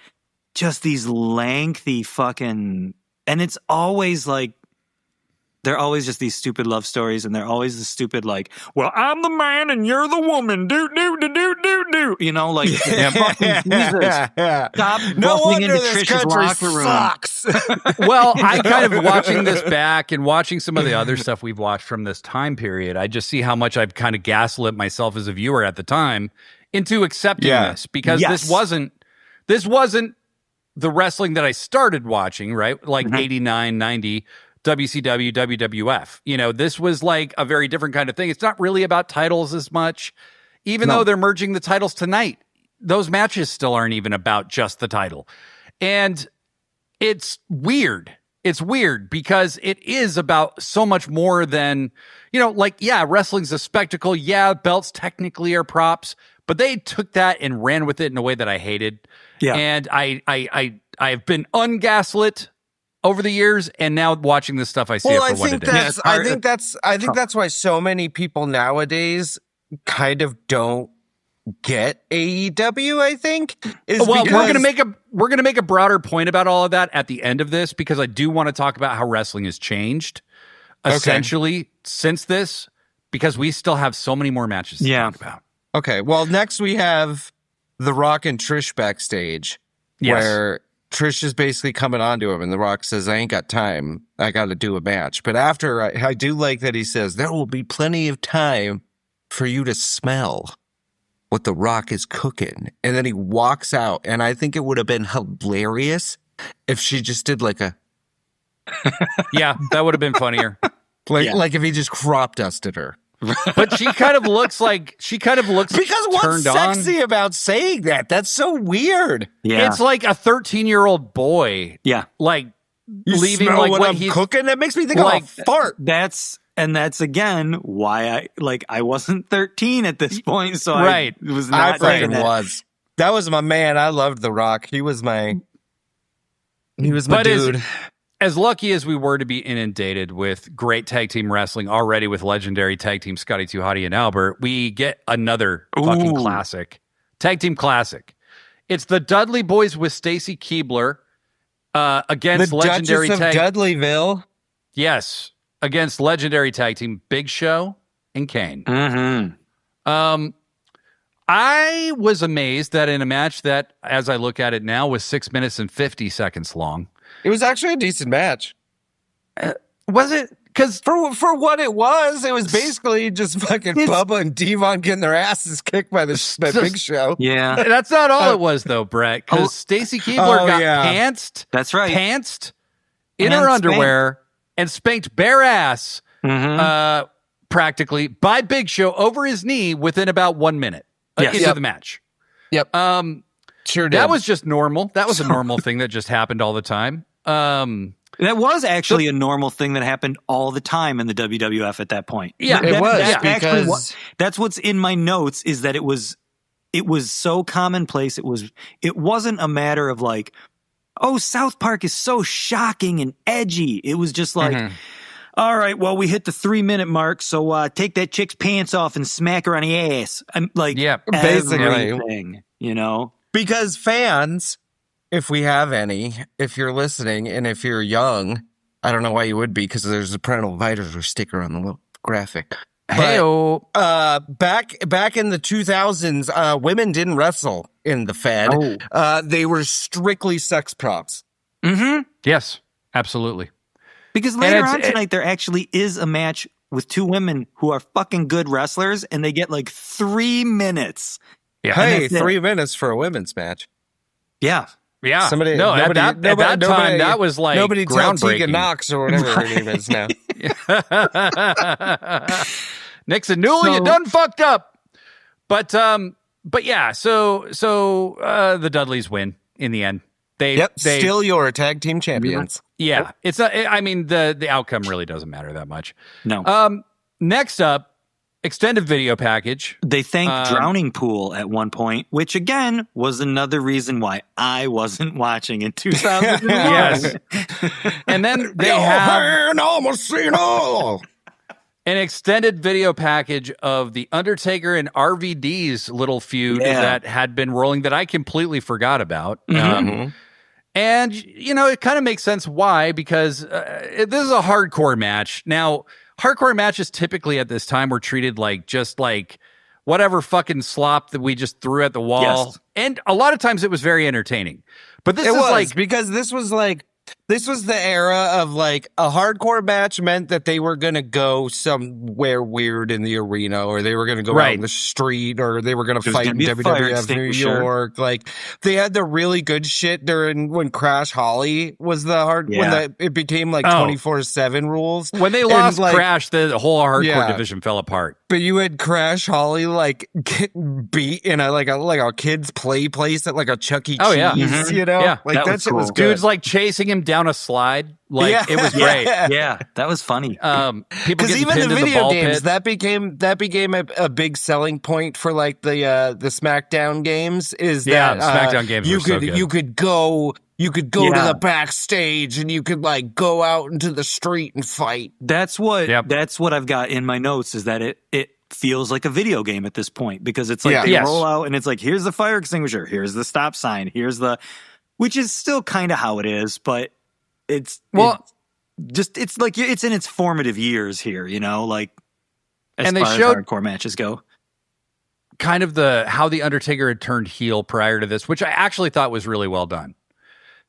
just these lengthy fucking, and it's always like, they're always just these stupid love stories, and they're always the stupid like, well, I'm the man and you're the woman, do. You know, like fucking Jesus, stop No busting wonder into this Trish's country locker room. sucks. Well, I kind of watching this back and watching some of the other stuff we've watched from this time period, I just see how much I've kind of gaslit myself as a viewer at the time into accepting this, because this wasn't the wrestling that I started watching, right? Like 89, 90, WCW, WWF. You know, this was like a very different kind of thing. It's not really about titles as much, even though they're merging the titles tonight. Those matches still aren't even about just the title. And it's weird. It's weird because it is about so much more than, you know, like, yeah, wrestling's a spectacle. Yeah, belts technically are props, but they took that and ran with it in a way that I hated. Yeah. And I've been ungaslit over the years, and now watching this stuff, I see it for what it is. I think that's why so many people nowadays kind of don't get AEW. I think we're gonna make a broader point about all of that at the end of this, because I do want to talk about how wrestling has changed essentially since this, because we still have so many more matches to talk about. Okay, well, next we have The Rock and Trish backstage, where Trish is basically coming on to him, and The Rock says, I ain't got time. I got to do a match. But after, I do like that he says, there will be plenty of time for you to smell what The Rock is cooking. And then he walks out, and I think it would have been hilarious if she just did like a... Yeah, that would have been funnier. Like if he just crop dusted her. But she kind of looks because what's sexy about saying that? That's so weird. Yeah, it's like a 13-year-old boy. Yeah, like you leaving smell like what I'm he's cooking. That makes me think of a fart. That's again why I wasn't 13 at this point, so I was not. I fucking was. That was my man. I loved The Rock. He was my dude. As lucky as we were to be inundated with great tag team wrestling already with legendary tag team Scotty 2 Hotty and Albert, we get another fucking classic. Tag team classic. It's the Dudley Boys with Stacy Keibler against the legendary Duchess of Dudleyville. Yes, against legendary tag team Big Show and Kane. I was amazed that in a match that, as I look at it now, was 6 minutes and 50 seconds long. It was actually a decent match. Was it? Because for what it was basically just fucking Bubba and Devon getting their asses kicked by Big Show. Yeah. That's not all it was, though, Brett. Because Stacy Keibler got pantsed. That's right. Pantsed in her underwear and spanked bare ass practically by Big Show over his knee within about 1 minute into the match. Yep. Sure did. That was just normal. That was a normal thing that just happened all the time. That was actually a normal thing that happened all the time in the WWF at that point. Yeah, it was because that's what's in my notes, is that it was so commonplace. It wasn't a matter of like, oh, South Park is so shocking and edgy. It was just like, all right, well, we hit the 3-minute mark, so take that chick's pants off and smack her on the ass. I'm like, basically, everything, you know. Because fans, if we have any, if you're listening and if you're young, I don't know why you would be, because there's a parental advisory sticker on the little graphic. Hey-o. Back in the 2000s, women didn't wrestle in the Fed. They were strictly sex props. Yes, absolutely. Because later on tonight, there actually is a match with two women who are fucking good wrestlers, and they get like 3 minutes. Yeah. Hey, 3 minutes for a women's match. Yeah. Yeah. At that time, that was like nobody tell groundbreaking. Tegan Knox or whatever her name is now. Nixon Newell, you done fucked up. But yeah, so the Dudleys win in the end. They still your tag team champions. Yeah, it's I mean, the outcome really doesn't matter that much. No. Next up, extended video package. They thanked Drowning Pool at one point, which again was another reason why I wasn't watching in 2001. Yes. And then they have an extended video package of the Undertaker and RVD's little feud that had been rolling that I completely forgot about. And, you know, it kind of makes sense why, because this is a hardcore match. Now, hardcore matches typically at this time were treated like just like whatever fucking slop that we just threw at the wall. Yes. And a lot of times it was very entertaining. But this because this was the era of like a hardcore match meant that they were going to go somewhere weird in the arena, or they were going to go out in the street, or they were going to fight in WWF New York. Like they had the really good shit during when Crash Holly was when it became like 24/7 rules. When they lost Crash, the whole hardcore division fell apart. But you had Crash Holly like get beat in a kid's play place at like a Chuck E. Cheese, you know? Yeah. Like that shit was good. Dude's like chasing him down a slide. Like it was great. Yeah, that was funny. People because getting even pinned the in video ball games pit. that became a big selling point for like the SmackDown games is that SmackDown games you were so could good. you could go to the backstage and you could like go out into the street and fight. That's what I've got in my notes, is that it feels like a video game at this point, because it's like they roll out and it's like, here's the fire extinguisher, here's the stop sign, which is still kind of how it is, but it's like it's in its formative years here, you know, like as far as hardcore matches go. Kind of how the Undertaker had turned heel prior to this, which I actually thought was really well done.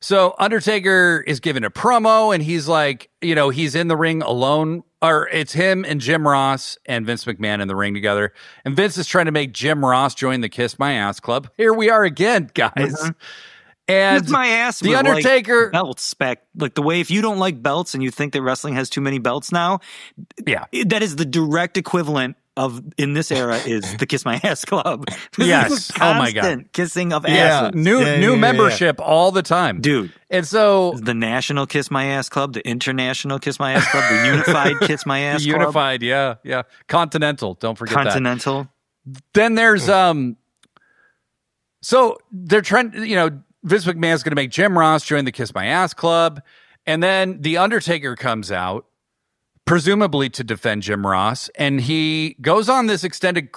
So Undertaker is given a promo and he's like, you know, he's in the ring alone, or it's him and Jim Ross and Vince McMahon in the ring together. And Vince is trying to make Jim Ross join the Kiss My Ass Club. Here we are again, guys. And Kiss My Ass, the Undertaker, like belts back, like the way, if you don't like belts and you think that wrestling has too many belts now, that is the direct equivalent of in this era is the Kiss My Ass Club. Yes. Oh my God. Kissing of asses. New membership all the time. Dude. And so the National Kiss My Ass Club, the International Kiss My Ass Club, the Unified Kiss My Ass Club. Unified, yeah. Continental, don't forget Continental. that. Then there's so they're trying, you know, Vince McMahon's going to make Jim Ross join the Kiss My Ass Club, and then the Undertaker comes out, presumably to defend Jim Ross, and he goes on this extended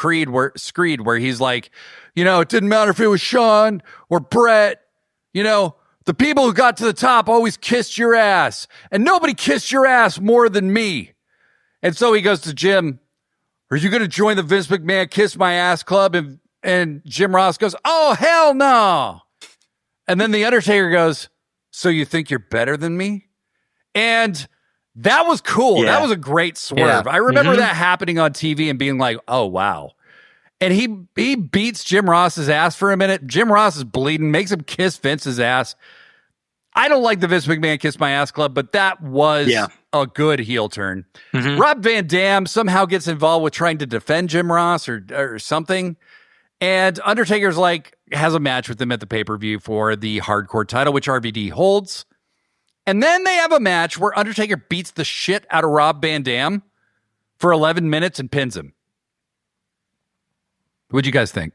screed where he's like, you know, it didn't matter if it was Shawn or Brett, you know, the people who got to the top always kissed your ass, and nobody kissed your ass more than me. And so he goes to Jim, are you going to join the Vince McMahon Kiss My Ass Club? And Jim Ross goes, oh, hell no. And then the Undertaker goes, so you think you're better than me? And that was cool. Yeah. That was a great swerve. Yeah. I remember that happening on TV and being like, oh, wow. And he beats Jim Ross's ass for a minute. Jim Ross is bleeding, makes him kiss Vince's ass. I don't like the Vince McMahon Kiss My Ass Club, but that was a good heel turn. Rob Van Dam somehow gets involved with trying to defend Jim Ross or something. And Undertaker's like, has a match with him at the pay-per-view for the hardcore title, which RVD holds. And then they have a match where Undertaker beats the shit out of Rob Van Dam for 11 minutes and pins him. What'd you guys think?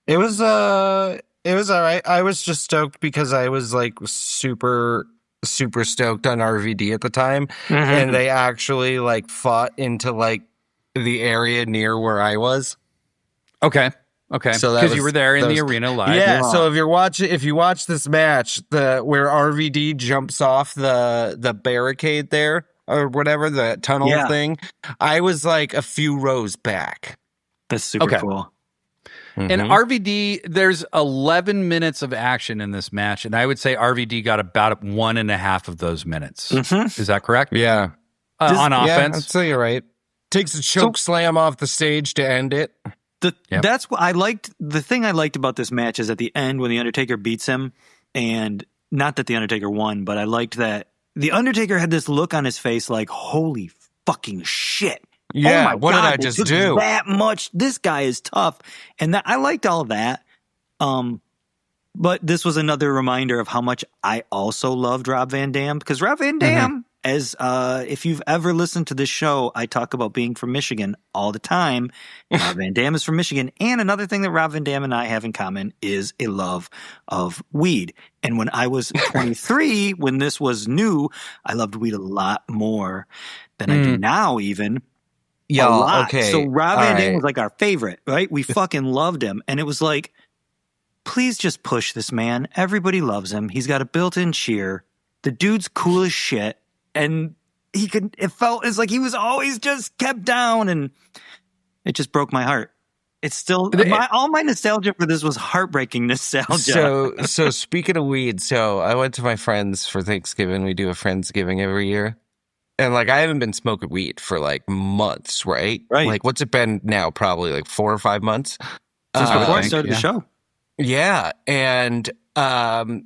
It was all right. I was just stoked because I was like super stoked on RVD at the time. And they actually like fought into like the area near where I was. Okay. So because you were there in the arena live. Yeah. So if you watch this match, where RVD jumps off the barricade there or whatever, the tunnel thing, I was like a few rows back. That's super cool. And RVD, there's 11 minutes of action in this match, and I would say RVD got about 1.5 of those minutes. Is that correct? Yeah. On offense? I'd say you're right. Takes a choke slam off the stage to end it. That's what I liked. The thing I liked about this match is at the end when the Undertaker beats him, and not that the Undertaker won, but I liked that the Undertaker had this look on his face like, holy fucking shit. Yeah, oh my what God, did I just do? That much. This guy is tough. And I liked all of that. But this was another reminder of how much I also loved Rob Van Dam, because Rob Van Dam, as if you've ever listened to this show, I talk about being from Michigan all the time. Rob Van Dam is from Michigan. And another thing that Rob Van Dam and I have in common is a love of weed. And when I was 23, when this was new, I loved weed a lot more than I do now even. Yeah, a lot. okay. So Rob Van Dam was like our favorite, right? We fucking loved him. And it was like, please just push this man. Everybody loves him. He's got a built-in cheer. The dude's cool as shit. And it felt as like he was always just kept down, and it just broke my heart. It's still, all my nostalgia for this was heartbreaking nostalgia. So speaking of weed, so I went to my friends for Thanksgiving. We do a Friendsgiving every year. And like, I haven't been smoking weed for like months, right? Right. Like, what's it been now? Probably like 4 or 5 months. Since before I started the show. Yeah. And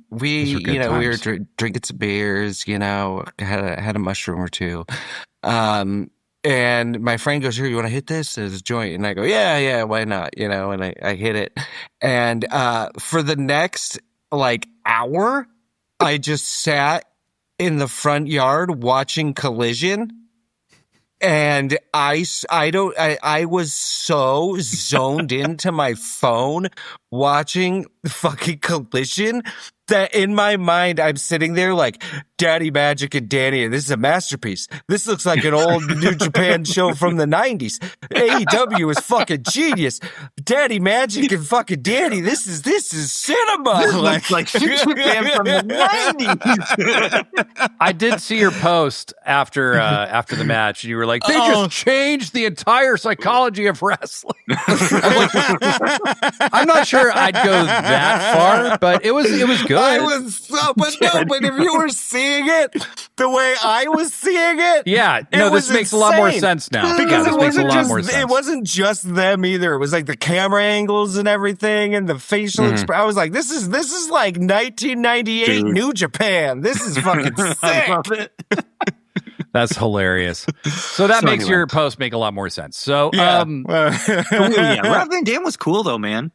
we were drinking some beers, had a mushroom or two. And my friend goes, here, you want to hit this as a joint? And I go, yeah, why not? And I hit it. And for the next like hour, I just sat in the front yard watching Collision. And I was so zoned into my phone watching fucking Collision that in my mind, I'm sitting there like Daddy Magic and Danny, and this is a masterpiece. This looks like an old New Japan show from the 90s. AEW is fucking genius. Daddy Magic and fucking Danny, this is cinema. This looks like New Japan from the 90s. I did see your post after the match, and you were like, they just changed the entire psychology of wrestling. I'm not sure I'd go that far, but it was good. I was but if you were seeing it the way I was seeing it, this makes a lot more sense now. Because it wasn't just them either. It was like the camera angles and everything, and the facial expression. I was like, this is like 1998 New Japan. This is fucking sick. I love it. That's hilarious. So that makes your post make a lot more sense. So, Rob Van Dam was cool though, man.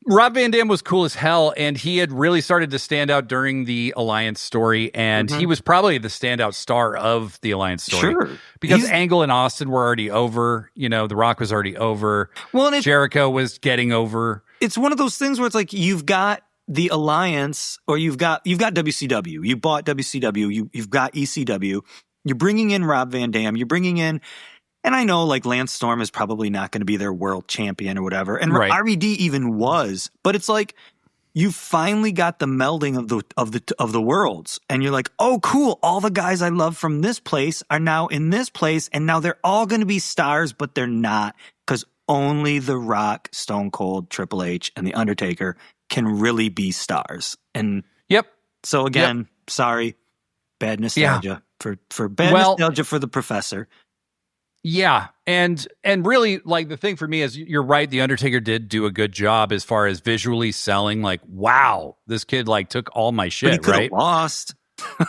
Rob Van Dam was cool as hell, and he had really started to stand out during the Alliance story, and he was probably the standout star of the Alliance story. Sure. Because Angle and Austin were already over, The Rock was already over, Jericho was getting over. It's one of those things where it's like you've got the Alliance, or you've got WCW. You bought WCW, you've got ECW. You're bringing in Rob Van Dam, you're bringing in... And I know, like, Lance Storm is probably not going to be their world champion or whatever. And RED even was. But it's like, you finally got the melding of the worlds. And you're like, oh, cool. All the guys I love from this place are now in this place. And now they're all going to be stars, but they're not. Because only The Rock, Stone Cold, Triple H, and The Undertaker can really be stars. And so, again, sorry, bad nostalgia. For bad nostalgia for the Professor. Yeah, and really, like, the thing for me is, you're right, The Undertaker did do a good job as far as visually selling, like, wow, this kid, like, took all my shit, but he right? Lost.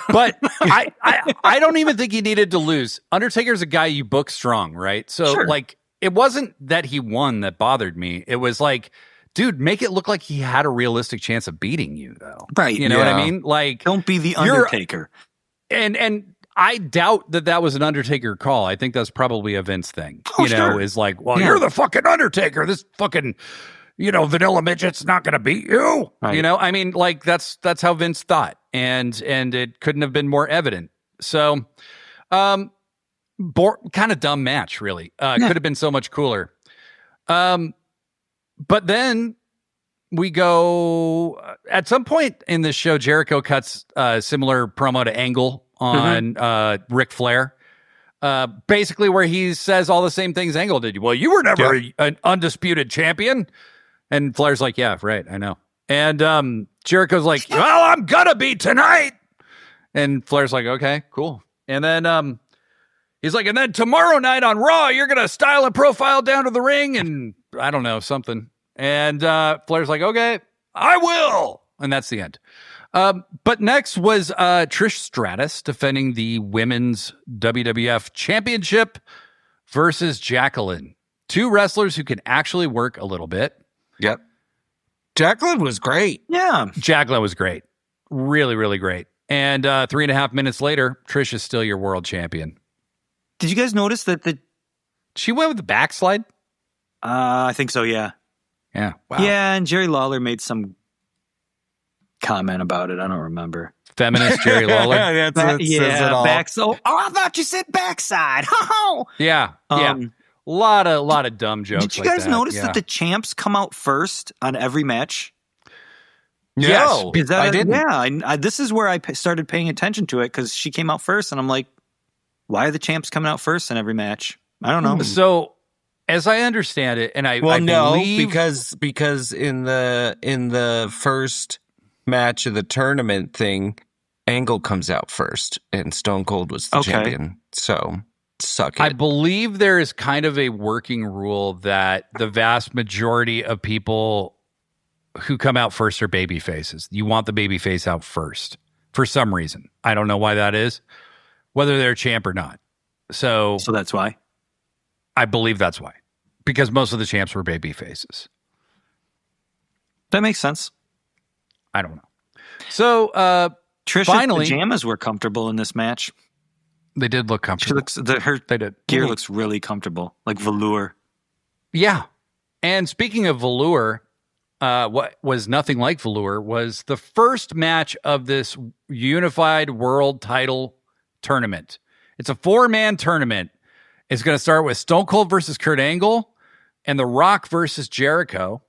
But I don't even think he needed to lose. Undertaker's a guy you book strong, right? So, like, it wasn't that he won that bothered me. It was like, dude, make it look like he had a realistic chance of beating you, though. Right. You know what I mean? Like, don't be The Undertaker. And I doubt that was an Undertaker call. I think that's probably a Vince thing. Is like, well, you're the fucking Undertaker. This fucking, vanilla midget's not going to beat you. Right. I mean, like, that's how Vince thought. And it couldn't have been more evident. So, kind of dumb match, really. Could have been so much cooler. But then we go, at some point in this show, Jericho cuts a similar promo to Angle on Ric Flair, basically where he says all the same things Angle did. Well, you were never an undisputed champion. And Flair's like, yeah, right, I know. And Jericho's like, well, I'm gonna be tonight. And Flair's like, okay, cool. And then he's like, and then tomorrow night on Raw, you're gonna style and profile down to the ring, and I don't know, something. And Flair's like, okay, I will. And that's the end. But next was Trish Stratus defending the Women's WWF Championship versus Jacqueline. Two wrestlers who can actually work a little bit. Yep. Jacqueline was great. Yeah. Jacqueline was great. Really, really great. And 3.5 minutes later, Trish is still your world champion. Did you guys notice that She went with the backslide? I think so, yeah. Yeah. Wow. Yeah, and Jerry Lawler made some comment about it. I don't remember. Feminist Jerry Lawler. Says it all. I thought you said backside. Yeah. Yeah. lot of dumb jokes. Did you guys like that. notice Yeah. that the champs come out first on every match? No, Is that I didn't. Yeah, I this is where I started paying attention to it because she came out first, and I'm like, why are the champs coming out first in every match? I don't know. So, as I understand it, and I believe because in the first match of the tournament thing, Angle comes out first, and Stone Cold was the champion. So suck it. I believe there is kind of a working rule that the vast majority of people who come out first are baby faces. You want the baby face out first for some reason. I don't know why that is, whether they're a champ or not. So that's why. I believe that's why, because most of the champs were baby faces. That makes sense. I don't know. So Trisha's finally, pajamas were comfortable in this match. They did look comfortable. Her They did. gear looks really comfortable, like velour. Yeah. And speaking of velour, what was nothing like velour was the first match of this unified world title tournament. It's a 4-man tournament. It's going to start with Stone Cold versus Kurt Angle and The Rock versus Jericho.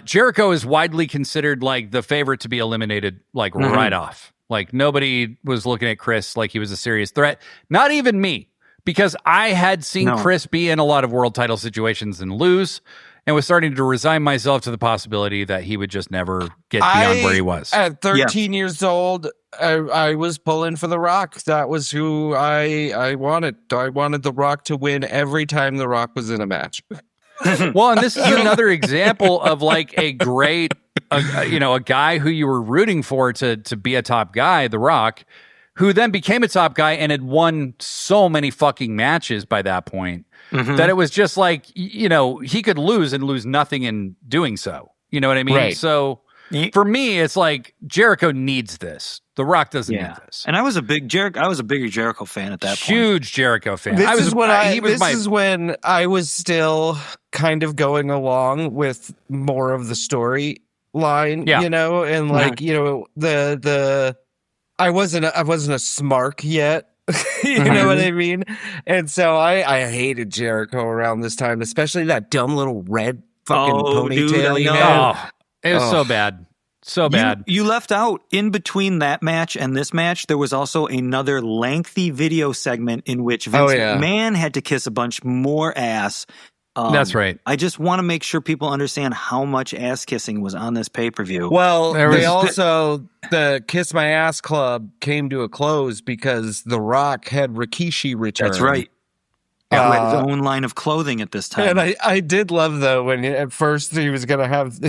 Jericho is widely considered like the favorite to be eliminated, like right off. Like nobody was looking at Chris like he was a serious threat. Not even me, because I had seen Chris be in a lot of world title situations and lose, and was starting to resign myself to the possibility that he would just never get beyond where he was. At 13 years old, I was pulling for The Rock. That was who I wanted. I wanted The Rock to win every time The Rock was in a match. Well, and this is another example of like a great, a guy who you were rooting for to be a top guy, The Rock, who then became a top guy and had won so many fucking matches by that point that it was just like, he could lose and lose nothing in doing so. You know what I mean? Right. So for me, it's like Jericho needs this. The Rock doesn't need this. And I was a bigger Jericho fan at that point. Huge Jericho fan. This is when I was still kind of going along with more of the storyline, and like, I wasn't a smark yet. You know what I mean? And so I hated Jericho around this time, especially that dumb little red fucking ponytail he had. Oh, it was so bad. So bad. You left out in between that match and this match, there was also another lengthy video segment in which Vince McMahon had to kiss a bunch more ass. That's right. I just want to make sure people understand how much ass kissing was on this pay-per-view. Well, the Kiss My Ass Club came to a close because The Rock had Rikishi return. That's right. Who had his own line of clothing at this time. And I did love though when at first he was gonna have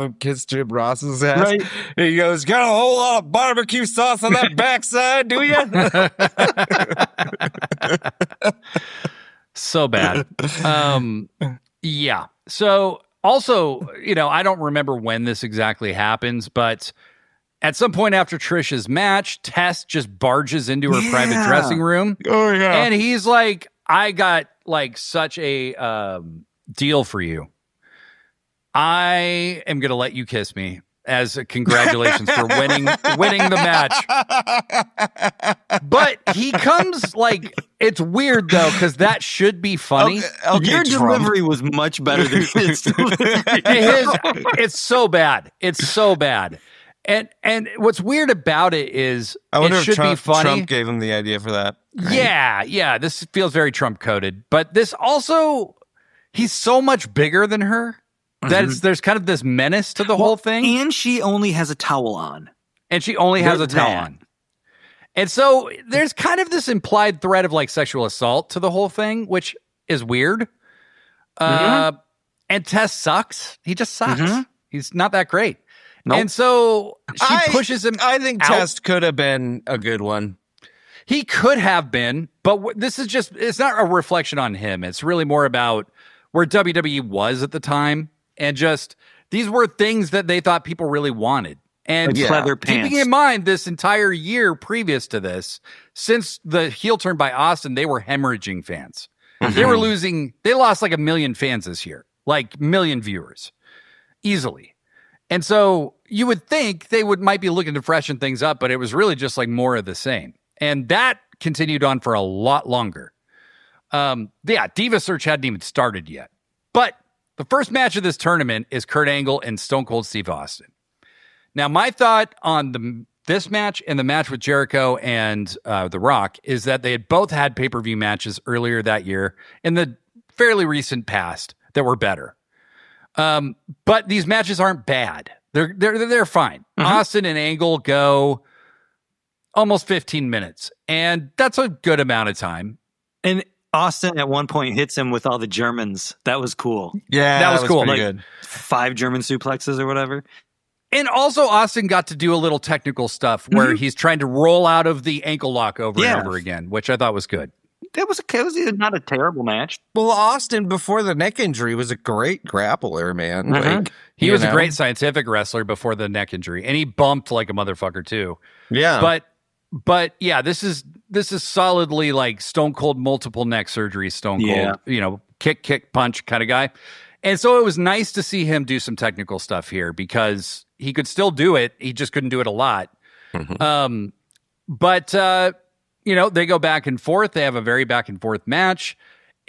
him kiss Jim Ross's ass. Right. And he goes, "Got a whole lot of barbecue sauce on that backside, do you?" So bad. Yeah. So also, I don't remember when this exactly happens, but at some point after Trish's match, Tess just barges into her private dressing room. Oh yeah. And he's like, I got like such a deal for you. I am going to let you kiss me as a congratulations for winning the match. But he comes like, it's weird though, because that should be funny. Your delivery was much better than his delivery. It's so bad. It's so bad. And what's weird about it is it should be funny. Trump gave him the idea for that. Right? Yeah. This feels very Trump coded, but this also, he's so much bigger than her that there's kind of this menace to the whole thing. And she only has a towel on. And so there's kind of this implied threat of like sexual assault to the whole thing, which is weird. And Tess sucks. He just sucks. He's not that great. Nope. And so she pushes him. I think out. Test could have been a good one. He could have been, but this is just, it's not a reflection on him. It's really more about where WWE was at the time. And just, These were things that they thought people really wanted. And leather pants. keeping in mind this entire year previous to this, since the heel turn by Austin, they were hemorrhaging fans. They were they lost like 1 million fans this year, like million viewers, easily. And so you would think they might be looking to freshen things up, but it was really just like more of the same. And that continued on for a lot longer. Diva Search hadn't even started yet. But the first match of this tournament is Kurt Angle and Stone Cold Steve Austin. Now, my thought on this match and the match with Jericho and The Rock is that they had both had pay-per-view matches earlier that year in the fairly recent past that were better. But these matches aren't bad. They're fine. Austin and Angle go almost 15 minutes, and that's a good amount of time. And Austin at one point hits him with all the Germans. That was cool. Yeah, that was cool. Pretty good. 5 German suplexes or whatever. And also, Austin got to do a little technical stuff where he's trying to roll out of the ankle lock over and over again, which I thought was good. It was not a terrible match. Well, Austin, before the neck injury, was a great grappler, man. Like, he was a great scientific wrestler before the neck injury, and he bumped like a motherfucker too. Yeah. But yeah, this is solidly like Stone Cold multiple neck surgery, Stone Cold, kick, punch kind of guy. And so it was nice to see him do some technical stuff here because he could still do it. He just couldn't do it a lot. But they go back and forth. They have a very back and forth match.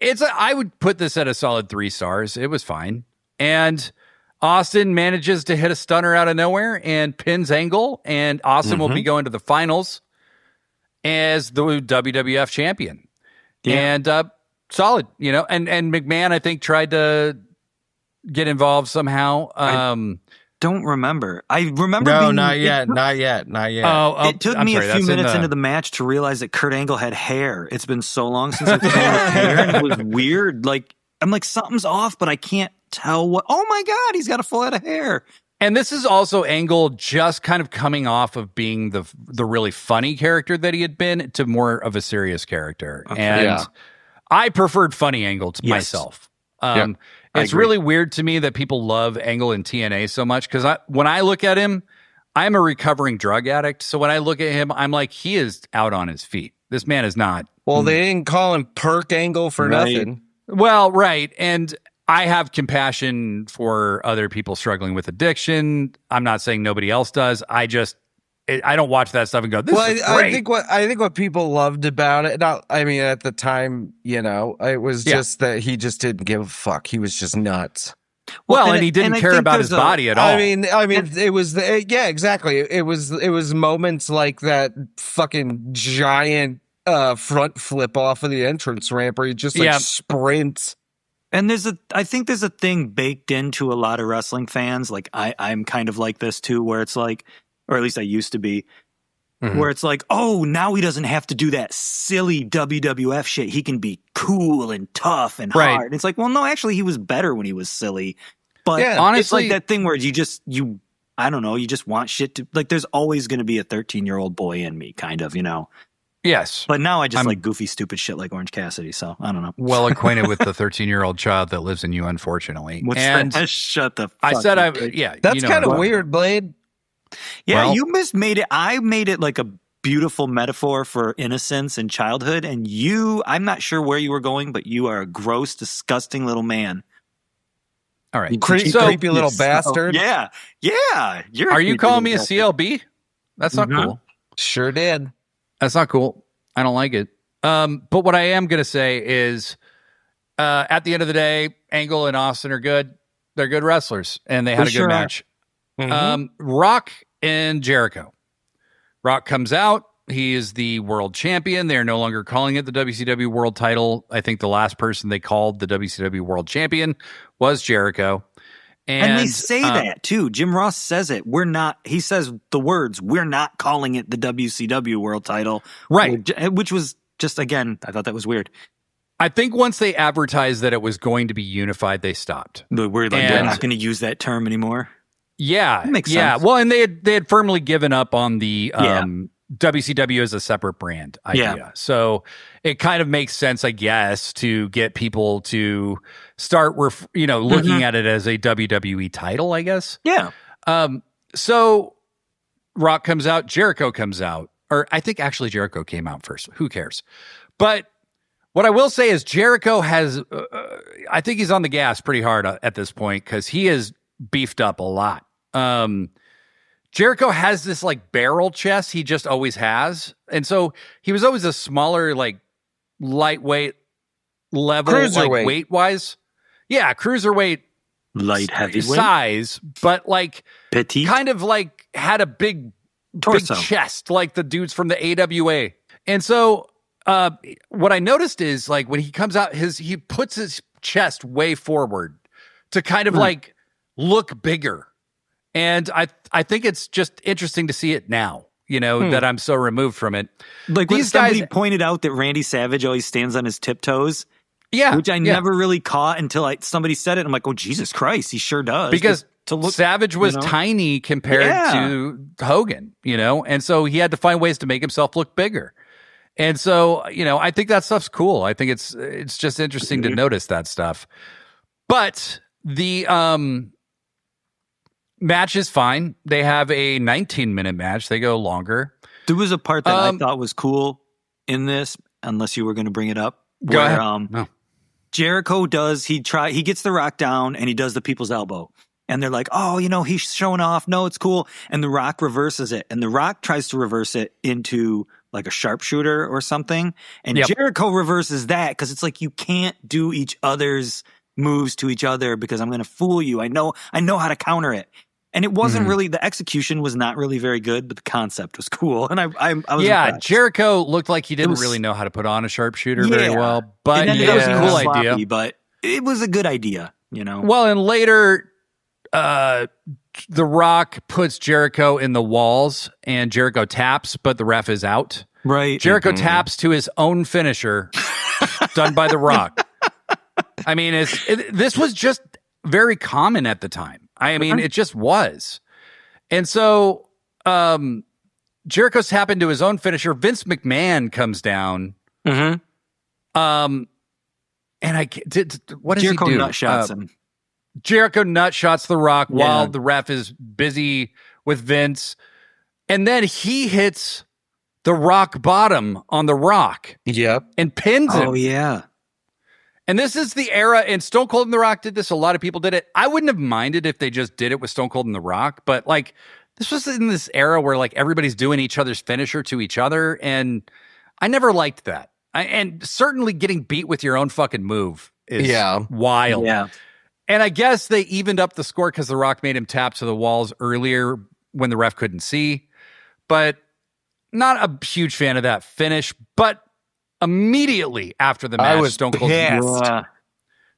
I would put this at a solid 3 stars. It was fine. And Austin manages to hit a stunner out of nowhere and pins Angle. And Austin will be going to the finals as the WWF champion. Yeah. And solid, and McMahon, I think, tried to get involved somehow. Don't remember. I remember. No, not yet. Oh, it took me a few minutes into the match to realize that Kurt Angle had hair. It's been so long since I've seen hair, and it was weird. Like, I'm like, something's off, but I can't tell what. Oh my God, he's got a full head of hair. And this is also Angle just kind of coming off of being the really funny character that he had been to more of a serious character. Okay. And I preferred funny Angle to myself. It's really weird to me that people love Angle in TNA so much because when I look at him, I'm a recovering drug addict. So when I look at him, I'm like, he is out on his feet. This man is not. Well, they didn't call him Perk Angle for nothing. Well, right. And I have compassion for other people struggling with addiction. I'm not saying nobody else does. I don't watch that stuff and go, this is great. I think what people loved about it, at the time, it was just that he just didn't give a fuck. He was just nuts. Well, and he didn't care about his body at all. It was exactly. It was moments like that fucking giant front flip off of the entrance ramp where he just sprints. And I think there's a thing baked into a lot of wrestling fans. Like I'm kind of like this too, where it's like, or at least I used to be, where it's like, oh, now he doesn't have to do that silly WWF shit. He can be cool and tough and hard. And it's like, well, no, actually, he was better when he was silly. But honestly, it's like that thing where you just want shit to, like, there's always going to be a 13-year-old boy in me, kind of, Yes. But now I'm like goofy, stupid shit like Orange Cassidy, so I don't know. Well acquainted with the 13-year-old child that lives in you, unfortunately. Shut the fuck I said up. That's kind of weird, Blade. Yeah, well, you made it. I made it like a beautiful metaphor for innocence and childhood. And I'm not sure where you were going, but you are a gross, disgusting little man. All right. Creepy little bastard. Yeah. Are you calling me a CLB? That's not cool. Sure did. That's not cool. I don't like it. But what I am going to say is at the end of the day, Angle and Austin are good. They're good wrestlers, and they had a good match. Rock and Jericho. Rock comes out. He is the world champion. They are no longer calling it the WCW world title. I think the last person they called the WCW world champion was Jericho. And they say that too. Jim Ross says it. He says the words, we're not calling it the WCW world title. Right. Which was just, again, I thought that was weird. I think once they advertised that it was going to be unified, they stopped. We're not going to use that term anymore. Yeah. That makes sense. Well, and they had firmly given up on the WCW is a separate brand idea. Yeah. So it kind of makes sense, I guess, to get people to start, looking at it as a WWE title, I guess. Yeah. So Rock comes out, Jericho comes out, or I think actually Jericho came out first. Who cares? But what I will say is Jericho has, I think he's on the gas pretty hard at this point because he is beefed up a lot. Jericho has this like barrel chest he just always has. And so he was always a smaller, like lightweight level, like weight wise. Yeah, cruiserweight light heavyweight size, but like petite, kind of like had a big torso, big chest like the dudes from the AWA. And so what I noticed is like when he comes out, he puts his chest way forward to kind of like look bigger. And I think it's just interesting to see it now, that I'm so removed from it. Like when somebody pointed out that Randy Savage always stands on his tiptoes. Yeah. Which I never really caught until somebody said it. I'm like, oh, Jesus Christ, he sure does. Because Savage was tiny compared to Hogan, and so he had to find ways to make himself look bigger. And so, I think that stuff's cool. I think it's just interesting to notice that stuff. But the match is fine. They have a 19-minute match. They go longer. There was a part that I thought was cool in this, unless you were going to bring it up. Go ahead. No. Jericho he gets the Rock down and he does the people's elbow. And they're like, oh, he's showing off. No, it's cool. And the Rock reverses it. And the Rock tries to reverse it into like a sharpshooter or something. And Jericho reverses that because it's like you can't do each other's moves to each other because I'm going to fool you. I know how to counter it. And it wasn't really, the execution was not really very good, but the concept was cool. And I was impressed. Jericho looked like he didn't really know how to put on a sharpshooter very well, but it was a cool idea. But it was a good idea, Well, and later, The Rock puts Jericho in the walls and Jericho taps, but the ref is out. Right. Jericho taps to his own finisher done by The Rock. I mean, this was just very common at the time. I mean, it just was. And so Jericho's tapping to his own finisher. Vince McMahon comes down. And what does Jericho he do? Nut shots him. Jericho nut shots The Rock while the ref is busy with Vince. And then he hits the rock bottom on The Rock. Yep. And pins him. Oh, yeah. And this is the era, and Stone Cold and The Rock did this. A lot of people did it. I wouldn't have minded if they just did it with Stone Cold and The Rock, but like this was in this era where like everybody's doing each other's finisher to each other, and I never liked that. And certainly getting beat with your own fucking move is wild. Yeah. And I guess they evened up the score because The Rock made him tap to the walls earlier when the ref couldn't see, but not a huge fan of that finish. But immediately after the match, I was Stone Cold's pissed.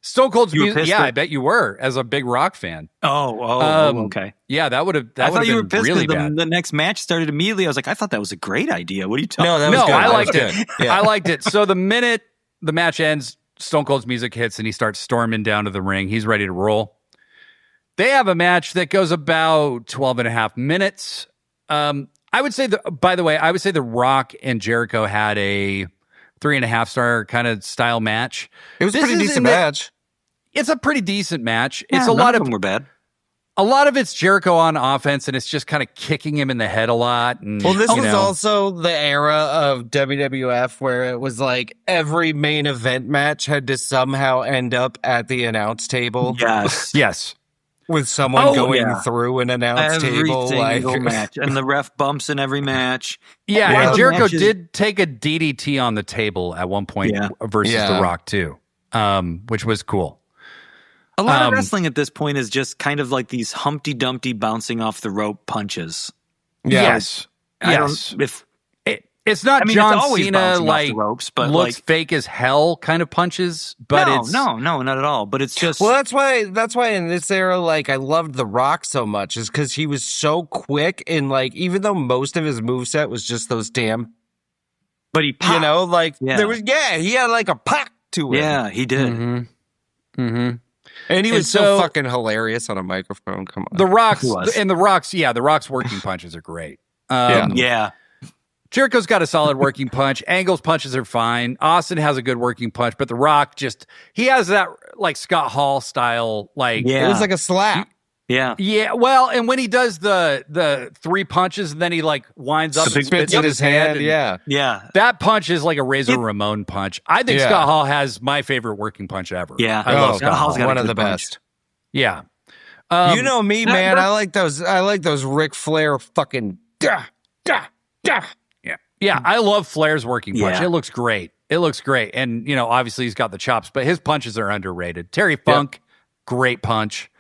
Stone Cold's music. Yeah, I bet you were as a big Rock fan. Okay. Yeah, that would have. I thought you were pissed really because the next match started immediately. I was like, I thought that was a great idea. What are you talking? No, I liked it. I liked it. So the minute the match ends, Stone Cold's music hits and he starts storming down to the ring. He's ready to roll. They have a match that goes about 12 and a half minutes. I would say, by the way, The Rock and Jericho had a 3.5 star kind of style match. It was a pretty decent match. It's a pretty decent match. Yeah, it's a lot of them were bad. A lot of it's Jericho on offense, and it's just kind of kicking him in the head a lot. And, well, this was also the era of WWF where it was like every main event match had to somehow end up at the announce table. Yes. With someone going through an announce table. Single match. And the ref bumps in every match. Yeah, and Jericho did take a DDT on the table at one point versus The Rock, too, which was cool. A lot of wrestling at this point is just kind of like these Humpty Dumpty bouncing off the rope punches. Yes. It's not John Cena like ropes, but looks fake as hell kind of punches, but no, not at all. But it's just that's why in this era, like I loved The Rock so much, is because he was so quick and like even though most of his moveset was just those damn, but he popped. There was he had like a pop to it. Yeah, he did. Mm-hmm. And he was so fucking hilarious on a microphone. Come on, The Rock's working punches are great. Jericho's got a solid working punch. Angle's punches are fine. Austin has a good working punch, but The Rock he has that like Scott Hall style, like It was like a slap. Yeah. yeah. Well, and when he does the 3 punches and then he like winds up and Spits in his hand. and Yeah. Yeah. that punch is like a Razor Ramon punch. I think Yeah. Scott Hall has my favorite working punch ever. Yeah. I love Scott Hall's Hall. got a One of good the punch. best. Yeah. You know me, man. I like those Ric Flair fucking da. Yeah, I love Flair's working punch. Yeah. It looks great. And, obviously he's got the chops, but his punches are underrated. Terry Funk, great punch.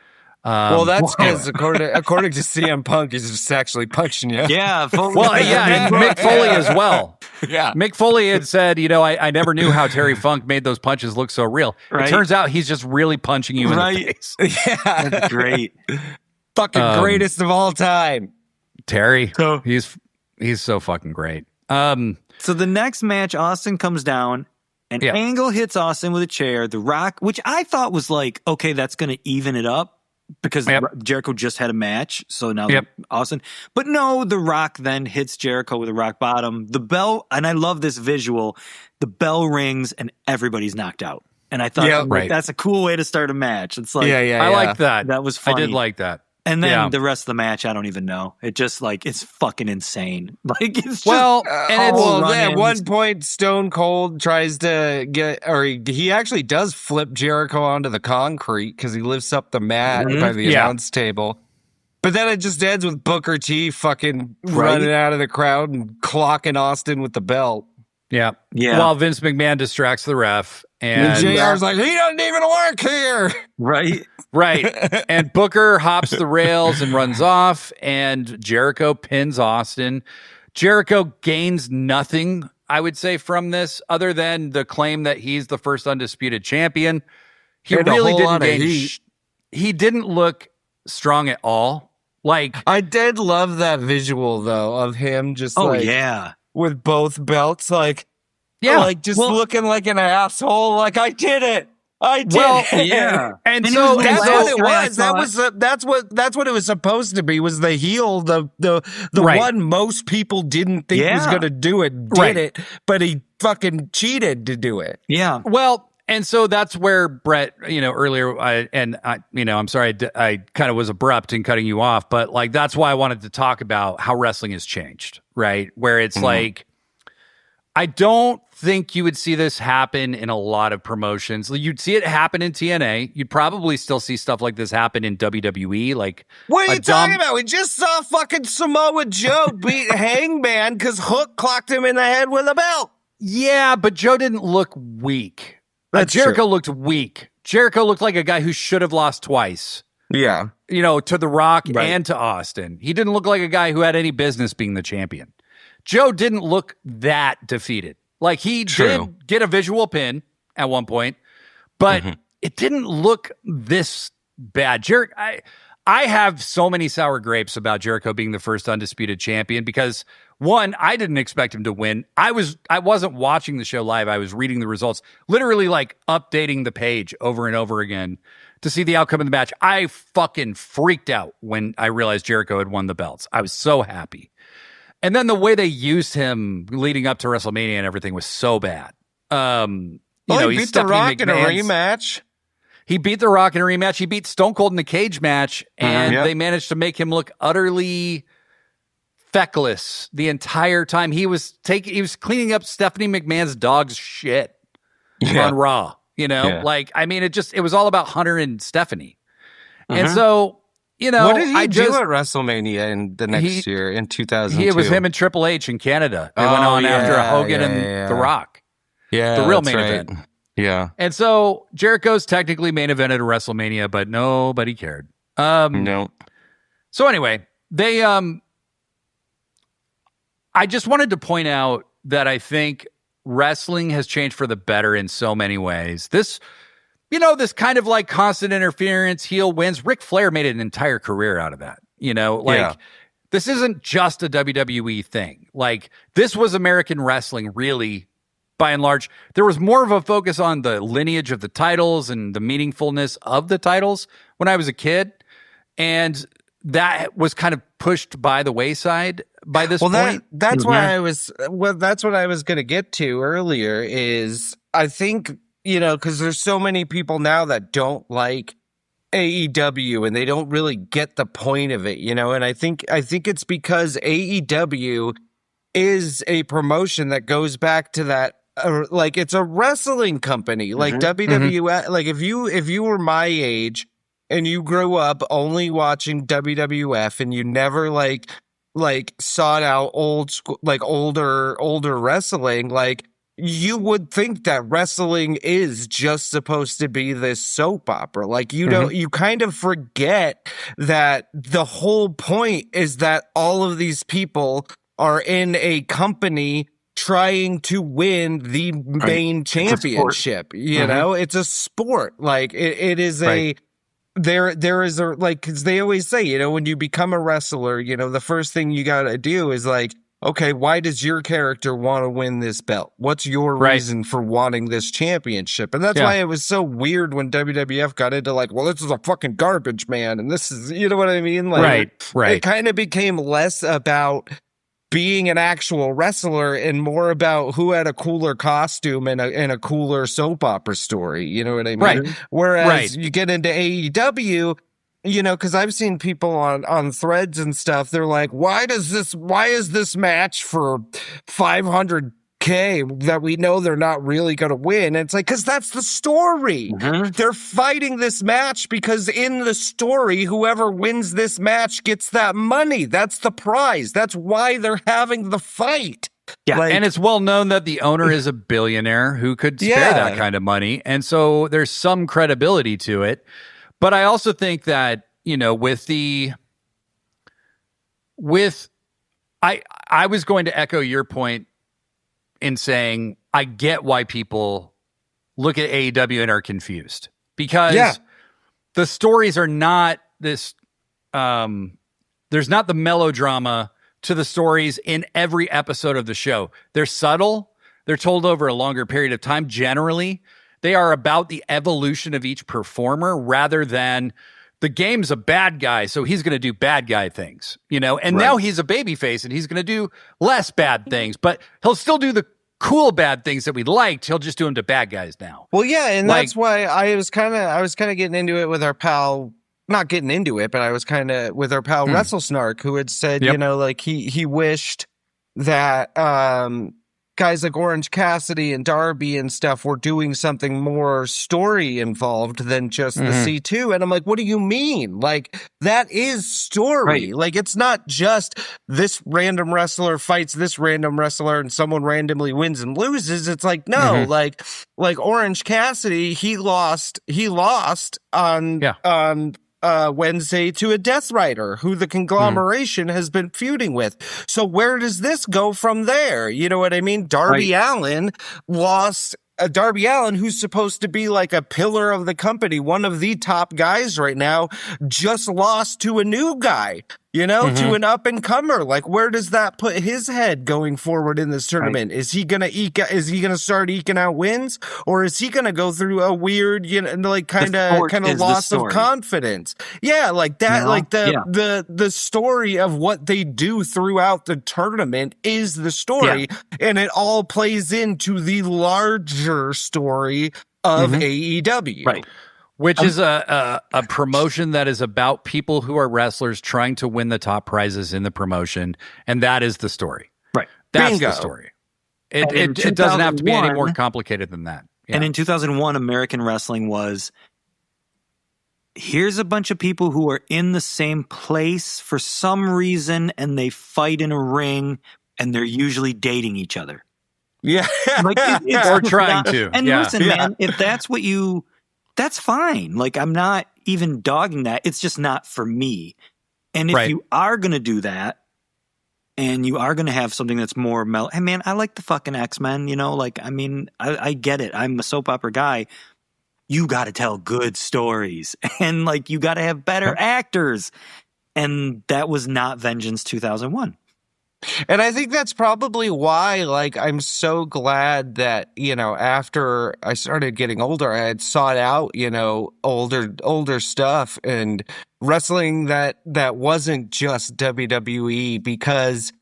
Well, that's because according to CM Punk, he's just actually punching you. Yeah. Well, yeah, and Mick Foley as well. Yeah. Mick Foley had said, I never knew how Terry Funk made those punches look so real. Right. It turns out he's just really punching you in the face. Yeah. That's great. Fucking greatest of all time. Terry, So- he's so fucking great. So the next match, Austin comes down and Yeah. Angle hits Austin with a chair. The Rock, which I thought was like, okay, that's going to even it up because Jericho just had a match. So now Austin. But no, The Rock then hits Jericho with a rock bottom. The bell, and I love this visual, the bell rings and everybody's knocked out. And I thought that's a cool way to start a match. It's like, I like that. That was funny. I did like that. And then the rest of the match, I don't even know. It just like it's fucking insane. Like it's just, at one point, Stone Cold tries to get, or he actually does flip Jericho onto the concrete because he lifts up the mat by the announce table. But then it just ends with Booker T fucking running out of the crowd and clocking Austin with the belt. Yeah. Yeah. While Vince McMahon distracts the ref. And JR's like, he doesn't even work here. right. Right. And Booker hops the rails and runs off, and Jericho pins Austin. Jericho gains nothing, I would say, from this other than the claim that he's the first undisputed champion. He really didn't gain. He didn't look strong at all. Like, I did love that visual though of him just with both belts, like looking like an asshole. Like, I did it. I did it. Yeah. And so that's what it was. That's what it was supposed to be. Was the heel, the one most people didn't think was going to do it, did it, but he fucking cheated to do it. Yeah. Well, and so that's where Brett, earlier, I'm sorry, I kind of was abrupt in cutting you off, but like that's why I wanted to talk about how wrestling has changed, right? Where it's like, I don't think you would see this happen in a lot of promotions. You'd see it happen in TNA. You'd probably still see stuff like this happen in WWE. Like, what are you talking about? We just saw fucking Samoa Joe beat Hangman because Hook clocked him in the head with a belt. Yeah, but Joe didn't look weak. That's Jericho true. looked weak. Jericho looked like a guy who should have lost twice. Yeah. To The Rock and to Austin. He didn't look like a guy who had any business being the champion. Joe didn't look that defeated. Like, he did get a visual pin at one point, but it didn't look this bad. I have so many sour grapes about Jericho being the first undisputed champion because, one, I didn't expect him to win. I wasn't watching the show live. I was reading the results, literally like updating the page over and over again to see the outcome of the match. I fucking freaked out when I realized Jericho had won the belts. I was so happy. And then the way they used him leading up to WrestleMania and everything was so bad. He beat The Rock in a rematch. He beat The Rock in a rematch. He beat Stone Cold in the cage match, and they managed to make him look utterly feckless the entire time. He was cleaning up Stephanie McMahon's dog's shit on Raw. It was all about Hunter and Stephanie. And so, what did he do at WrestleMania in the next year in 2002? It was him and Triple H in Canada. They went on after Hogan and The Rock. Yeah, the real main event. Yeah. And so Jericho's technically main evented at WrestleMania, but nobody cared. No. So anyway, I just wanted to point out that I think wrestling has changed for the better in so many ways. This kind of like constant interference, heel wins. Ric Flair made an entire career out of that. This isn't just a WWE thing. Like, this was American wrestling, really, by and large. There was more of a focus on the lineage of the titles and the meaningfulness of the titles when I was a kid. And that was kind of pushed by the wayside by this point. That's why that's what I was going to get to earlier is I think, because there's so many people now that don't like AEW and they don't really get the point of it, and I think it's because AEW is a promotion that goes back to that, like it's a wrestling company, like WWE. Like if you were my age and you grew up only watching WWF and you never like sought out old school, like older wrestling, like you would think that wrestling is just supposed to be this soap opera. Like you kind of forget that the whole point is that all of these people are in a company trying to win the main championship. It's a sport. Like it is there is a, like, cause they always say, when you become a wrestler, the first thing you got to do is like, okay, why does your character want to win this belt? What's your reason for wanting this championship? And that's why it was so weird when WWF got into like, well, this is a fucking garbage man. And this is, you know what I mean? Like, it kind of became less about being an actual wrestler and more about who had a cooler costume and a cooler soap opera story. You know what I mean? Whereas you get into AEW, because I've seen people on threads and stuff. They're like, why is this match for 500K that we know they're not really going to win? And it's like, because that's the story. They're fighting this match because in the story, whoever wins this match gets that money. That's the prize. That's why they're having the fight. Yeah, and it's well known that the owner is a billionaire who could spare that kind of money. And so there's some credibility to it. But I also think that, I was going to echo your point in saying I get why people look at AEW and are confused because the stories are not this, there's not the melodrama to the stories in every episode of the show. They're subtle. They're told over a longer period of time. Generally, they are about the evolution of each performer rather than the game's a bad guy, so he's going to do bad guy things, and now he's a babyface and he's going to do less bad things, but he'll still do the cool bad things that we liked. He'll just do them to bad guys now. Well, yeah. And that's why I was kind of getting into it with our pal, not getting into it, but I was kind of with our pal Wrestle Snark, who had said, like he wished that, guys like Orange Cassidy and Darby and stuff were doing something more story involved than just the C2. And I'm like, what do you mean? Like, that is story. Like, it's not just this random wrestler fights this random wrestler and someone randomly wins and loses. It's like, no, like Orange Cassidy, he lost on Wednesday to a Death Rider who the conglomeration has been feuding with. So where does this go from there? You know what I mean? Darby Allin lost. Darby Allin, who's supposed to be like a pillar of the company, one of the top guys right now, just lost to a new guy, to an up and comer. Like, where does that put his head going forward in this tournament? Is he gonna start eking out wins, or is he gonna go through a weird, kind of loss of confidence? Yeah, like that. Like the story of what they do throughout the tournament is the story, and it all plays into the larger story of AEW. Right. Which is a promotion that is about people who are wrestlers trying to win the top prizes in the promotion. And that is the story. Right. That's the story. It doesn't have to be any more complicated than that. Yeah. And in 2001, American wrestling was, here's a bunch of people who are in the same place for some reason, and they fight in a ring, and they're usually dating each other. Yeah. Or trying to. And listen, man, if that's what that's fine. Like, I'm not even dogging that. It's just not for me. And if you are going to do that, and you are going to have something that's more hey, man, I like the fucking X-Men, I get it. I'm a soap opera guy. You got to tell good stories. And, you got to have better actors. And that was not Vengeance 2001. And I think that's probably why, like, I'm so glad that, you know, after I started getting older, I had sought out, you know, older stuff and wrestling that wasn't just WWE, because,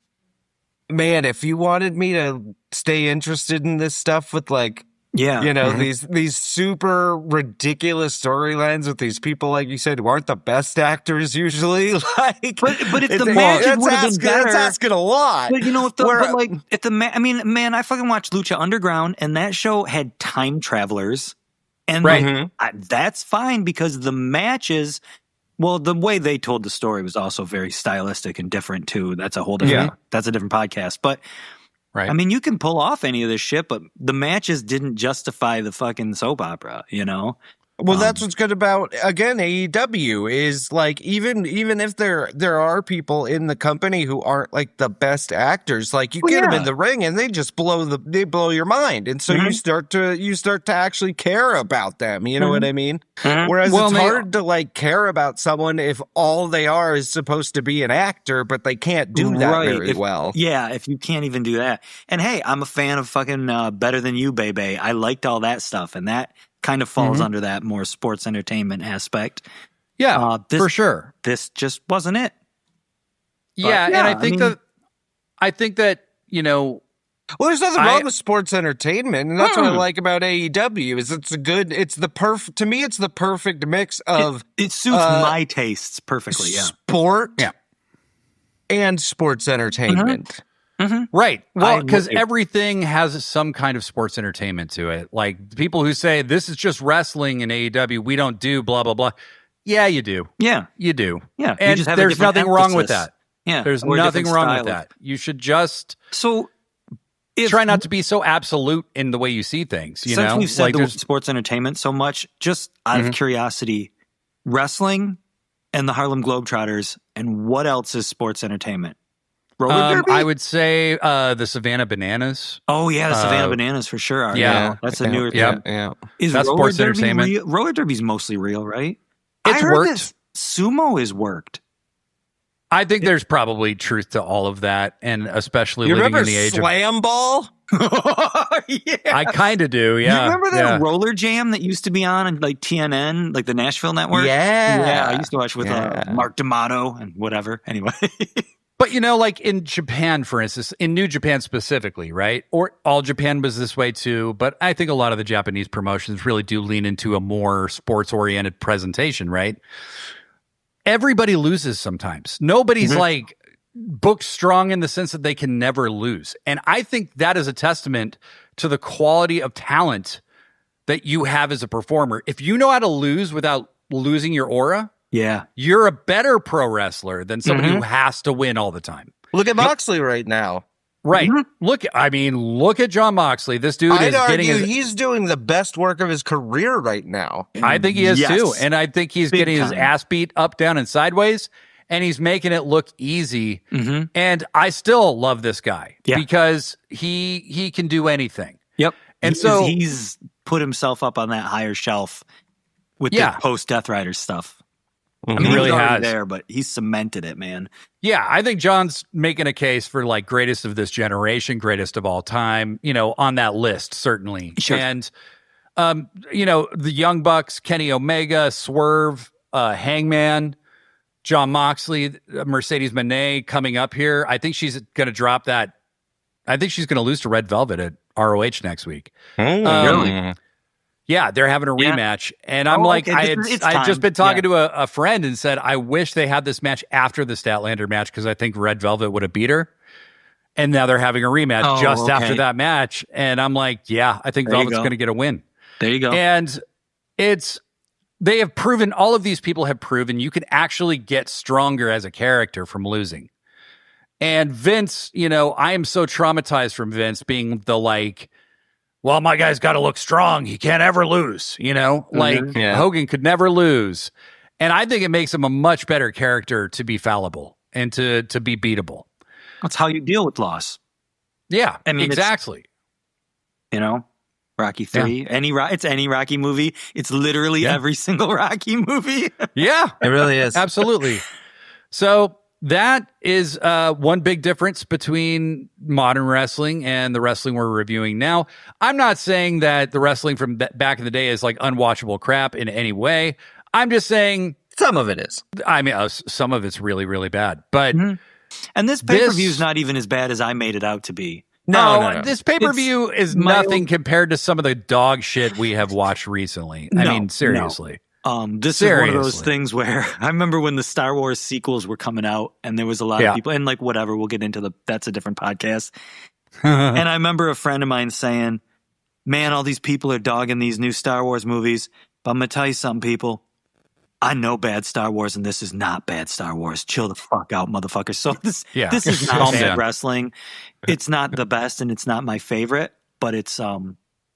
man, if you wanted me to stay interested in this stuff with, like, Yeah. you know, these super ridiculous storylines with these people, like you said, who aren't the best actors usually. Like, but if the matches would have been better, that's asking a lot. But you know, I mean, man, I fucking watched Lucha Underground, and that show had time travelers, and that's fine because the matches. Well, the way they told the story was also very stylistic and different too. That's a whole different. That's a different podcast, but. Right. I mean, you can pull off any of this shit, but the matches didn't justify the fucking soap opera, you know? Well, that's what's good about, again, AEW is, like, even if there are people in the company who aren't, like, the best actors, like, you get them in the ring and they just blow your mind. And so you start to actually care about them. You know what I mean? Whereas it's hard to, like, care about someone if all they are is supposed to be an actor, but they can't do that very well. Yeah, if you can't even do that. And hey, I'm a fan of fucking Better Than You, Baby. I liked all that stuff, and that kind of falls under that more sports entertainment aspect. Yeah, for sure. This just wasn't it. Yeah, and I think that, you know, well, there's nothing wrong with sports entertainment, and that's what I like about AEW. Is to me, it's the perfect mix of it suits my tastes perfectly. Yeah, sport, and sports entertainment. Right. Well, because everything has some kind of sports entertainment to it. Like, people who say this is just wrestling in AEW, we don't do blah, blah, blah. Yeah, you do. Yeah. You do. Yeah. And there's nothing wrong with that. Yeah. There's nothing wrong with that. You should just try not to be so absolute in the way you see things. You since know? we've said the sports entertainment so much, just out of curiosity, wrestling and the Harlem Globetrotters, and what else is sports entertainment? Roller derby? I would say the Savannah Bananas. Oh, yeah, the Savannah Bananas for sure are. Yeah. That's a newer thing. Yeah. Is that's roller sports derby entertainment. Real? Roller derby's mostly real, right? It's worked. Sumo is worked. I think there's probably truth to all of that, and especially you living remember in the age Slam Ball? Yeah. I kind of do, yeah. You remember that roller jam that used to be on like TNN, like the Nashville network? Yeah. I used to watch with Mark D'Amato and whatever. Anyway. But, you know, like in Japan, for instance, in New Japan specifically, right? Or all Japan was this way too, but I think a lot of the Japanese promotions really do lean into a more sports-oriented presentation, right? Everybody loses sometimes. Nobody's like booked strong in the sense that they can never lose. And I think that is a testament to the quality of talent that you have as a performer. If you know how to lose without losing your aura, you're a better pro wrestler than somebody who has to win all the time. Look at Moxley right now. Right. Look at John Moxley. This dude I'd is getting argue he's doing the best work of his career right now. I think he is too. And I think he's getting his ass beat up, down, and sideways, and he's making it look easy. And I still love this guy because he can do anything. Yep. And so he's put himself up on that higher shelf with the post-Death Rider stuff. I mean, he really has there, but he cemented it, man. Yeah, I think John's making a case for like greatest of this generation, greatest of all time, you know, on that list, certainly. Sure. And, you know, the Young Bucks, Kenny Omega, Swerve, Hangman, John Moxley, Mercedes Moné coming up here. I think she's going to drop that. I think she's going to lose to Red Velvet at ROH next week. Really? Yeah, they're having a rematch. And I'm I had just been talking to a friend and said, I wish they had this match after the Statlander match because I think Red Velvet would have beat her. And now they're having a rematch after that match. And I'm like, yeah, I think Velvet's going to get a win. There you go. And they have proven, all of these people have proven you can actually get stronger as a character from losing. And Vince, you know, I am so traumatized from Vince being the like, well, my guy's got to look strong. He can't ever lose, you know? Like, Hogan could never lose. And I think it makes him a much better character to be fallible and to be beatable. That's how you deal with loss. Yeah, I mean, exactly. You know, Rocky 3. It's any Rocky movie. It's literally every single Rocky movie. Yeah, it really is. Absolutely. So, that is one big difference between modern wrestling and the wrestling we're reviewing now. I'm not saying that the wrestling from back in the day is like unwatchable crap in any way. I'm just saying some of it is. I mean, some of it's really, really bad. But and this pay-per-view is not even as bad as I made it out to be. No. This pay-per-view is nothing compared to some of the dog shit we have watched recently. I mean, seriously. This is one of those things where I remember when the Star Wars sequels were coming out and there was a lot of people, and like whatever, we'll get into that's a different podcast. And I remember a friend of mine saying, man, all these people are dogging these new Star Wars movies, but I'm going to tell you something, people. I know bad Star Wars, and this is not bad Star Wars. Chill the fuck out, motherfuckers. So this is not bad wrestling. It's not the best, and it's not my favorite, but it's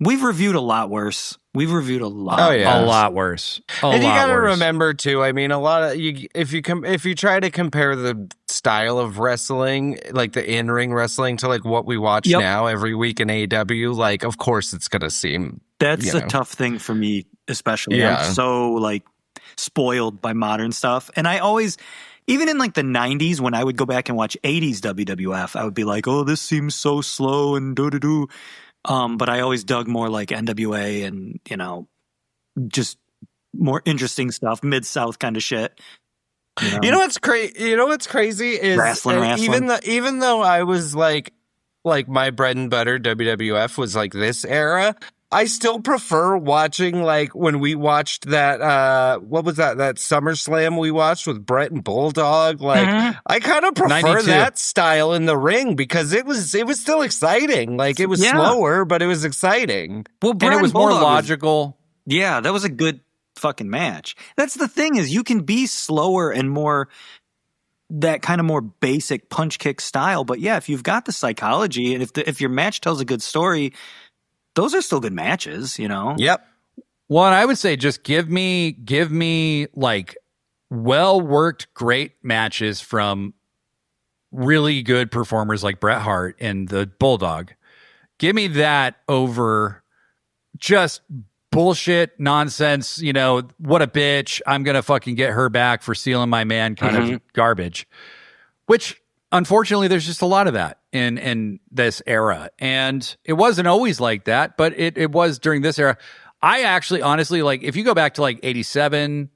we've reviewed a lot worse. We've reviewed a lot. Oh yeah, a lot worse. And you got to remember too. I mean, a lot of if you try to compare the style of wrestling, like the in-ring wrestling, to like what we watch now every week in AEW, like of course it's gonna seem that's a tough thing for me, especially. I'm so like spoiled by modern stuff, and I always, even in like the 90s when I would go back and watch 80s WWF, I would be like, oh, this seems so slow and do-do-do. But I always dug more like NWA and, just more interesting stuff, Mid-South kind of shit. You know what's crazy is wrestling. Even though I was like my bread and butter WWF was like this era, I still prefer watching like when we watched that what was that SummerSlam we watched with Brett and Bulldog. Like I kind of prefer 92. that style in the ring because it was still exciting. Like it was slower, but it was exciting. Well, and it was more logical. That was a good fucking match. That's the thing, is you can be slower and more that kind of more basic punch kick style. But yeah, if you've got the psychology and if your match tells a good story, those are still good matches, Yep. Well, and I would say just give me like well-worked, great matches from really good performers like Bret Hart and the Bulldog. Give me that over just bullshit, nonsense, what a bitch, I'm going to fucking get her back for stealing my man kind of garbage. Which, unfortunately, there's just a lot of that in this era. And it wasn't always like that, but it was during this era. I actually, honestly, like, if you go back to like 87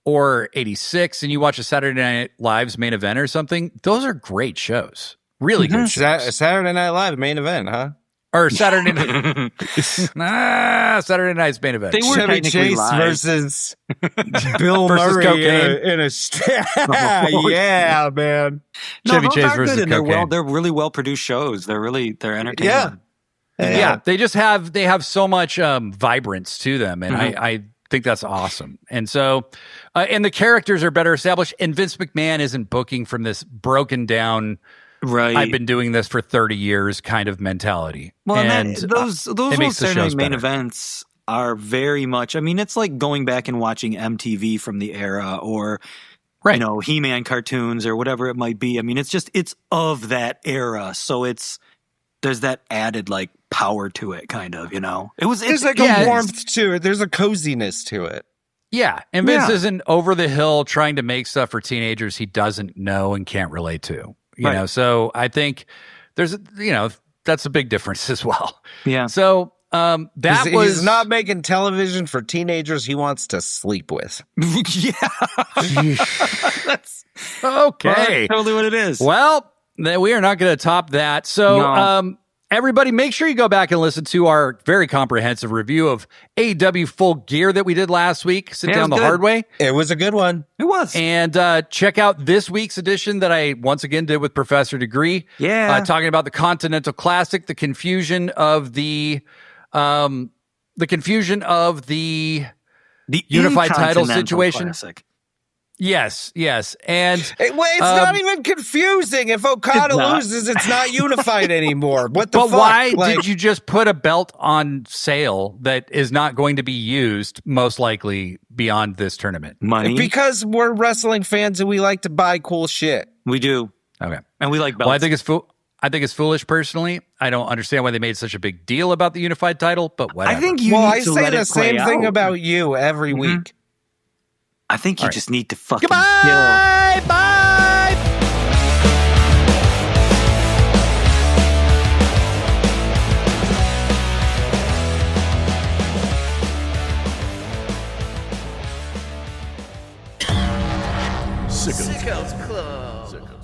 or 86 and you watch a Saturday Night Live's main event or something, those are great shows. Really good shows. Saturday Night Live main event, huh? Or Saturday Night. Saturday Night's main event. They were Chevy Chase live. Versus Bill versus Murray cocaine. in a yeah, man. Chevy Chase versus good, cocaine. They're really well produced shows. They're entertaining. Yeah. They have so much vibrance to them, and I think that's awesome. And so, and the characters are better established. And Vince McMahon isn't booking from this broken down, right, I've been doing this for 30 years kind of mentality. Well, and those Saturday main better. events are very much, I mean, it's like going back and watching MTV from the era, or He-Man cartoons or whatever it might be. I mean, it's of that era, so there's that added like power to it, kind of, There's like a warmth to it. There's a coziness to it. Yeah, and Vince isn't over the hill trying to make stuff for teenagers he doesn't know and can't relate to. You know, so I think there's, that's a big difference as well. Yeah. So he's not making television for teenagers he wants to sleep with. That's okay. Totally what it is. Well, we are not going to top that. So, everybody, make sure you go back and listen to our very comprehensive review of AEW Full Gear that we did last week. Sit down the hard way. It was a good one. It was. And check out this week's edition that I once again did with Professor Degree. Yeah. Talking about the Continental Classic, the confusion of the unified title situation. Classic. Yes. And it's not even confusing. If Okada loses, it's not unified anymore. What the fuck? But why did you just put a belt on sale that is not going to be used, most likely, beyond this tournament? Money? Because we're wrestling fans and we like to buy cool shit. We do. Okay. And we like belts. Well, I think it's foolish, personally. I don't understand why they made such a big deal about the unified title, but whatever. I think I say the same thing about you every week. I think you just need to fucking Goodbye! Bye! Sickos Club.